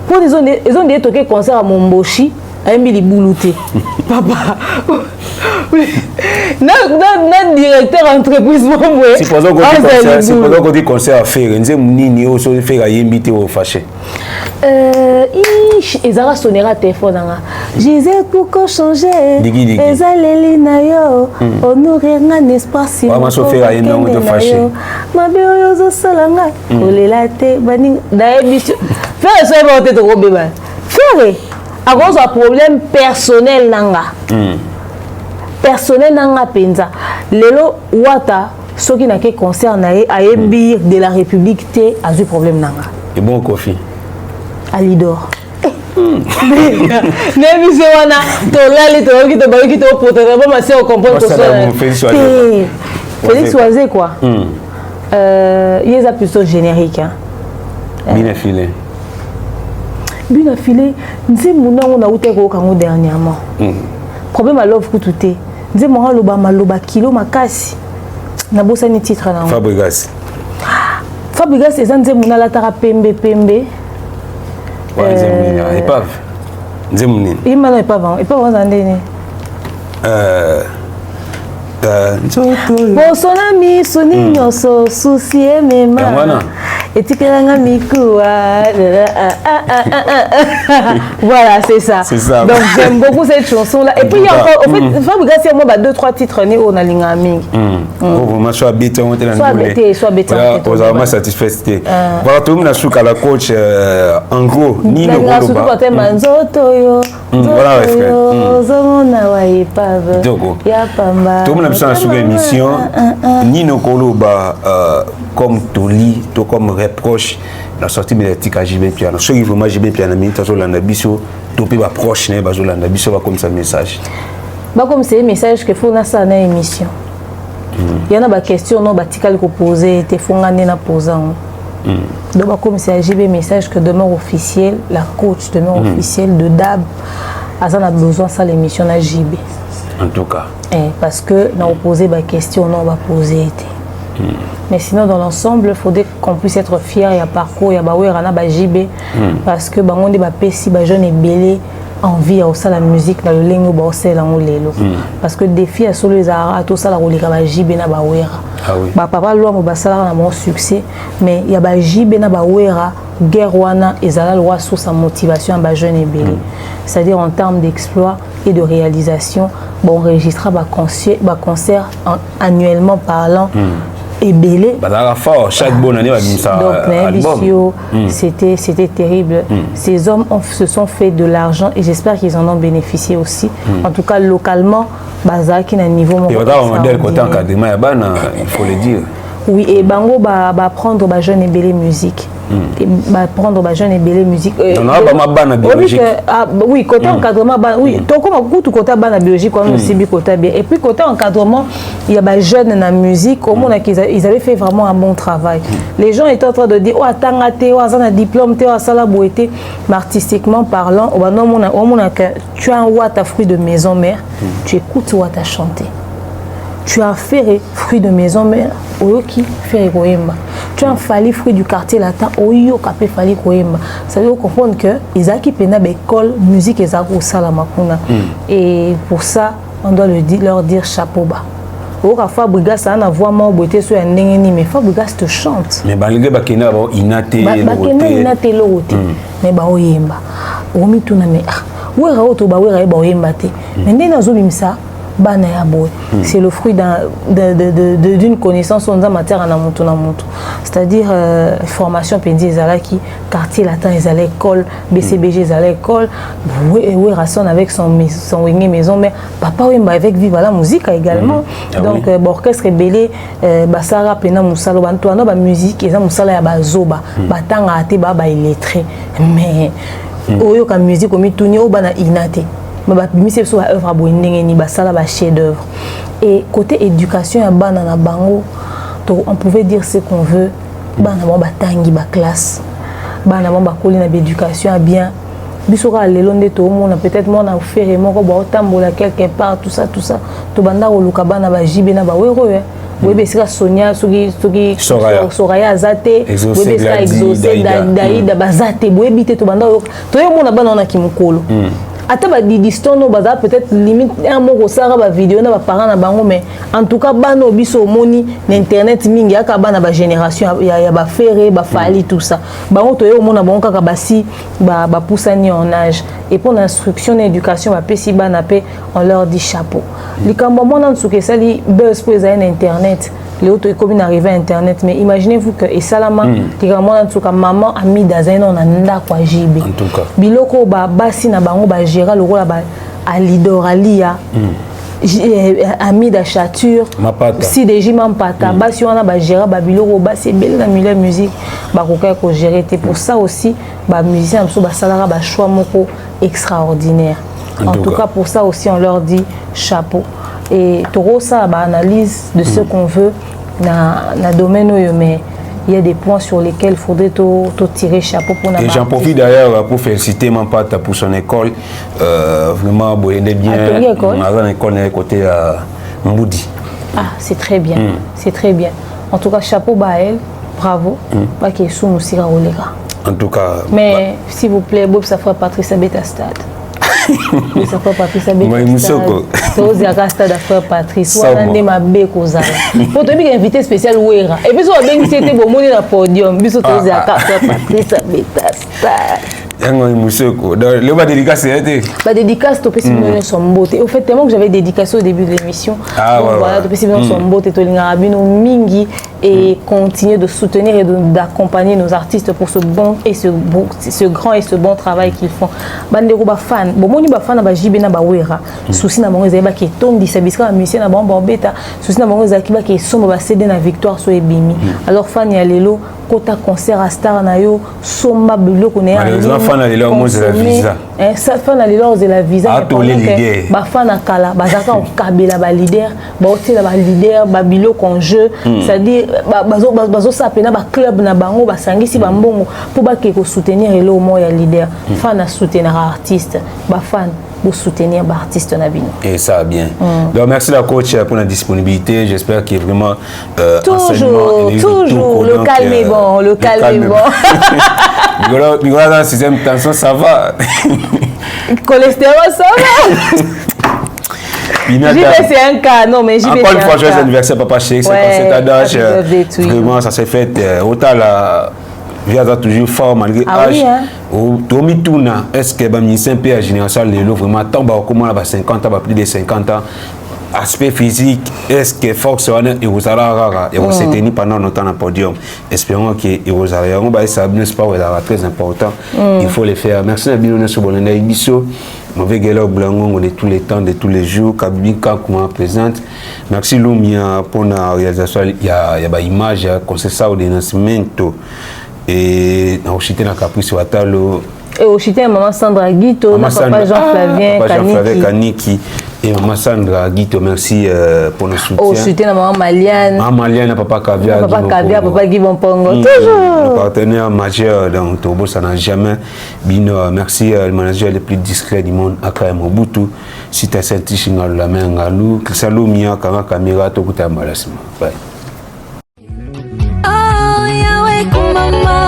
pour les ont des toqué concert à Momboshi ayembi libuluté papa non directeur entreprise Mombwe supposons qu'on dit concert à faire nzé munini o so faire ayembi te o fâché ezara sonera téléphone nga Gisèle pourquoi changer ezaleli na yo honorer nga n'espace ma so faire ayembi on te fâché mabe oyo zo salanga kolela te bani dayebi faire so ba te ko beba faire à cause d'un problème personnel nanga personnel nanga penza lelo Wata soki na ke concert na ayembi de la République te a eu problème nanga et bon Kofi Alidor ne biso wana to lali to ki to ba ki to protéger ba ma sœur comprendre que ça Félix Oisé quoi il est plutôt générique hein bien filé bien affilé nzembo nango na uté ko kango dernièrement problème à love kututé nzembo maloba kilo makasi na bosani titre na Fabregas eza nzembo na lataka pembe épave nzembo nini imana épave za ndeni bosona miso nyonso susi emema etikelanga mikuwa voilà c'est ça donc j'aime beaucoup cette chanson là et puis il y a encore en fait Fabregas il y a moi 2-3 titres ni on a linga mingi vraiment soit bête on était dans soit bête on a vraiment satisfait voilà tout le monde a su qu'à la coach en gros ni le golo ba manzoto yo voilà zomona wa ipave ya pamba tout le monde a su la sous émission ni le golo ba comme Toli to comme reproche la sortie médiatique à JB Piano ceux qui vraiment JB Piano mais tazo landa biso to pe ba proche ne bazo landa biso ba comme ça message ba comme c'est message que faut na ça na émission il y en a ba question non ba tikali ko poser te fongane na posant donc ba comme c'est JB message que demain officiel la coach demain officiel de DAB a besoin ça l'émission na JB en tout cas parce que na poser ba question non va poser Mais sinon, dans l'ensemble, il faudrait qu'on puisse être fier. Il y a parcours, il y a Bawera, il y a JB. Parce que on est pessi, jeune et belé. Envie à aussi la musique dans le lingo bossé dans le parce que des filles à solo les arts tout ça la rolika ba jibe na bawera ba papa loi mo basala na mon succès mais il y a ba jibe na bawera guerre wana ezala loi sous sa motivation ba jeune et belé c'est-à-dire en termes d'exploit et de réalisation bon enregistra ba concert annuellement parlant et belé fort chaque bonne année donc c'était terrible. Ces hommes se sont fait de l'argent et j'espère qu'ils en ont bénéficié aussi. En tout cas localement bazaki na niveau et on modèle côté encadrement ya bana il faut le dire. Oui, et bango ba prendre ba jeune et belé musique. Et ba prendre ba jeune et belé musique. Non pas ma bana biologique. Oui, côté encadrement oui, to comme beaucoup côté bana biologique comme aussi bi côté bien. Et puis côté encadrement, il y a ba jeune na musique, au monde ils avaient fait vraiment un bon travail. Les gens étaient en train de dire oh atanga té, oh azana diplôme té, oh sala boité, mais artistiquement parlant, au monde que tu as un ouata fruit de maison mère, tu écoutes ouata chanter. Tu as ferré fruit de maison mère, oyoki ferré koyemba. Tu as fallu fruit du quartier latin, oyo kapé fallu koyemba. Ça veut comprendre que ils a qui pena école musique et ça sala makuna. Et pour ça, on doit leur dire chapeau bas. Au Rafa Brigas ça na voix mo beauté sur un ndengeni mais Fabrigas te chante. Mais balenge bakena ba inaté loroté. Mais ba oyemba. Omi tuna me wera auto ba wera ba oyemba te. Mais ndena zo bimsa bana ya boy. C'est le fruit d'une connaissance en matière en amutu na mutu. C'est-à-dire formation pendi ezalaki quartier latin à l'école, BCBG à l'école, oui rasson avec son maison mais papa oui avec vive la musique également. Donc orchestre belé basara pena musalo bantuano ba musique eza musala ya bazoba batanga ate ba illettré mais oyo ka musique komi tuni o bana inate. C'est sur œuvre à ni basala ba chef d'œuvre. Et côté éducation ya bana na bango on pouvait dire ce qu'on veut bana bon batangi ba classe bana bon ba koli na éducation bien bisora lelo nde to mona peut-être mona faire moko ba otambola quelque part tout ça to banda oluka bana ba jibe na ba wero oui mais c'est Sonia soki Soraya azate oui mais c'est exaucé Daïda bazate oui bité to banda to yo mona bana na kimukolo ata ba distono baza peut-être limite un mot sara ba vidéo na ba parents na bango mais en tout cas bano biso moni na internet mingi aka bana ba génération ya ba ferré ba fali tout ça bango to yo mona bango kaka basi ba poussani en âge et pour l'instruction et l'éducation ba pesi bana pe on leur dit chapeau likambo mona nsuke sali buzz pour les internet les autres communes arrivent à internet mais imaginez-vous que et salama likambo na nsuka maman ami dazaino na ndako jibe en tout cas biloko ba basi na bango ba gérer le rôle à lidoralia ami d'achature si des jimam pata basi wana ba gérer ba biloko basi belle na milieu musique ba koka ko gérer c'est pour ça aussi ba musicien so ba salara ba choix moko extraordinaire en tout cas pour ça aussi on leur dit chapeau et toro ça ba analyse de ce qu'on veut na domaine mais il y a des points sur lesquels il faudrait tirer chapeau pour et j'en profite d'ailleurs pour féliciter mon pata pour son école vraiment bon il est bien dans l'école côté Mboudi. Ah c'est très bien c'est très bien en tout cas chapeau à elle bravo pas qu'il sous nous sira olera en tout cas mais s'il vous plaît Bob ça fera Patrice Abeta Stade ça fera Patrice Abeta Stade à Stade à frère Patrice ou à ma beko zala pour te dire invité spécial ouera et puis on a bien c'était bon monter dans podium biso to à frère Patrice Abeta Stade yango musoko le ba dédicace était ba dédicace to pesi bino son beauté au fait tellement que j'avais dédicacé au début de l'émission voilà to pesi bino son beauté to linga bino mingi et continuer de soutenir et d'accompagner nos artistes pour ce grand et ce bon travail qu'ils font bandeko ba fan bomoni ba fan ba jibe na ba wera souci na bango ezeba ke tondi sabiska musicien na bango beta souci na bango ezaki ba ke somo ba céder na victoire so ebimi alors fan ya lelo kota concert à star na yo somba biloko na ya les enfants na lelo mo la visa ça fan na lelo la visa ba fan na kala bazaka o kabela ba leader ba otela ba leader ba biloko en jeu c'est-à-dire bazo sapena ba club na bango ba sangisi ba mbongo pour ba ke ko soutenir elo mo ya leader fan na soutenir artiste ba fan pour soutenir l'artiste Nabino. Et ça bien. Donc merci la coach pour la disponibilité. J'espère qu'il y a vraiment toujours le calme est bon, le calme est bon. Dans la sixième tension, ça va. Cholestérol, ça va. JB c'est un cas, non mais JB c'est un cas. Encore une fois, joyeux anniversaire Papa Cheikh, 57 ans d'âge. Vraiment, ça s'est fait autant la vie a toujours fort malgré l'âge. Tomi Touna, est-ce que ministère de la génération vraiment tant comment 50 ans, plus de 50 ans, aspect physique, est-ce que force et vous allez se tenir pendant longtemps au podium. Espérons que vous allez ça sport très important. Il faut le faire. Merci à Bilouna Sobolenda Ibiso. Mauvais Gelo Blangon de tous les temps, de tous les jours. Kabinka comment présente. Merci Lumia pour la réalisation. Il y a des images, conseil ça au dénacement. Et on chité na Caprice Watalo. Et on chité maman Sandra Guito, papa Jean-Flavien Kaniki. Et maman Sandra Guito, merci pour le soutien. Oh, chité na maman Maliane. Maman Maliane, papa Kavia. Papa Kavia, papa Guy Bonpongo. Toujours. Le partenaire majeur dans Tobo, ça n'a jamais. Bino, merci le manager le plus discret du monde, Akaye Mobutu. Si tu as senti Chingal la main, Galou, Kisalo Mia, Kama Kamira, Tokuta Malasima. Bye. Oh, Yahweh, Kumama.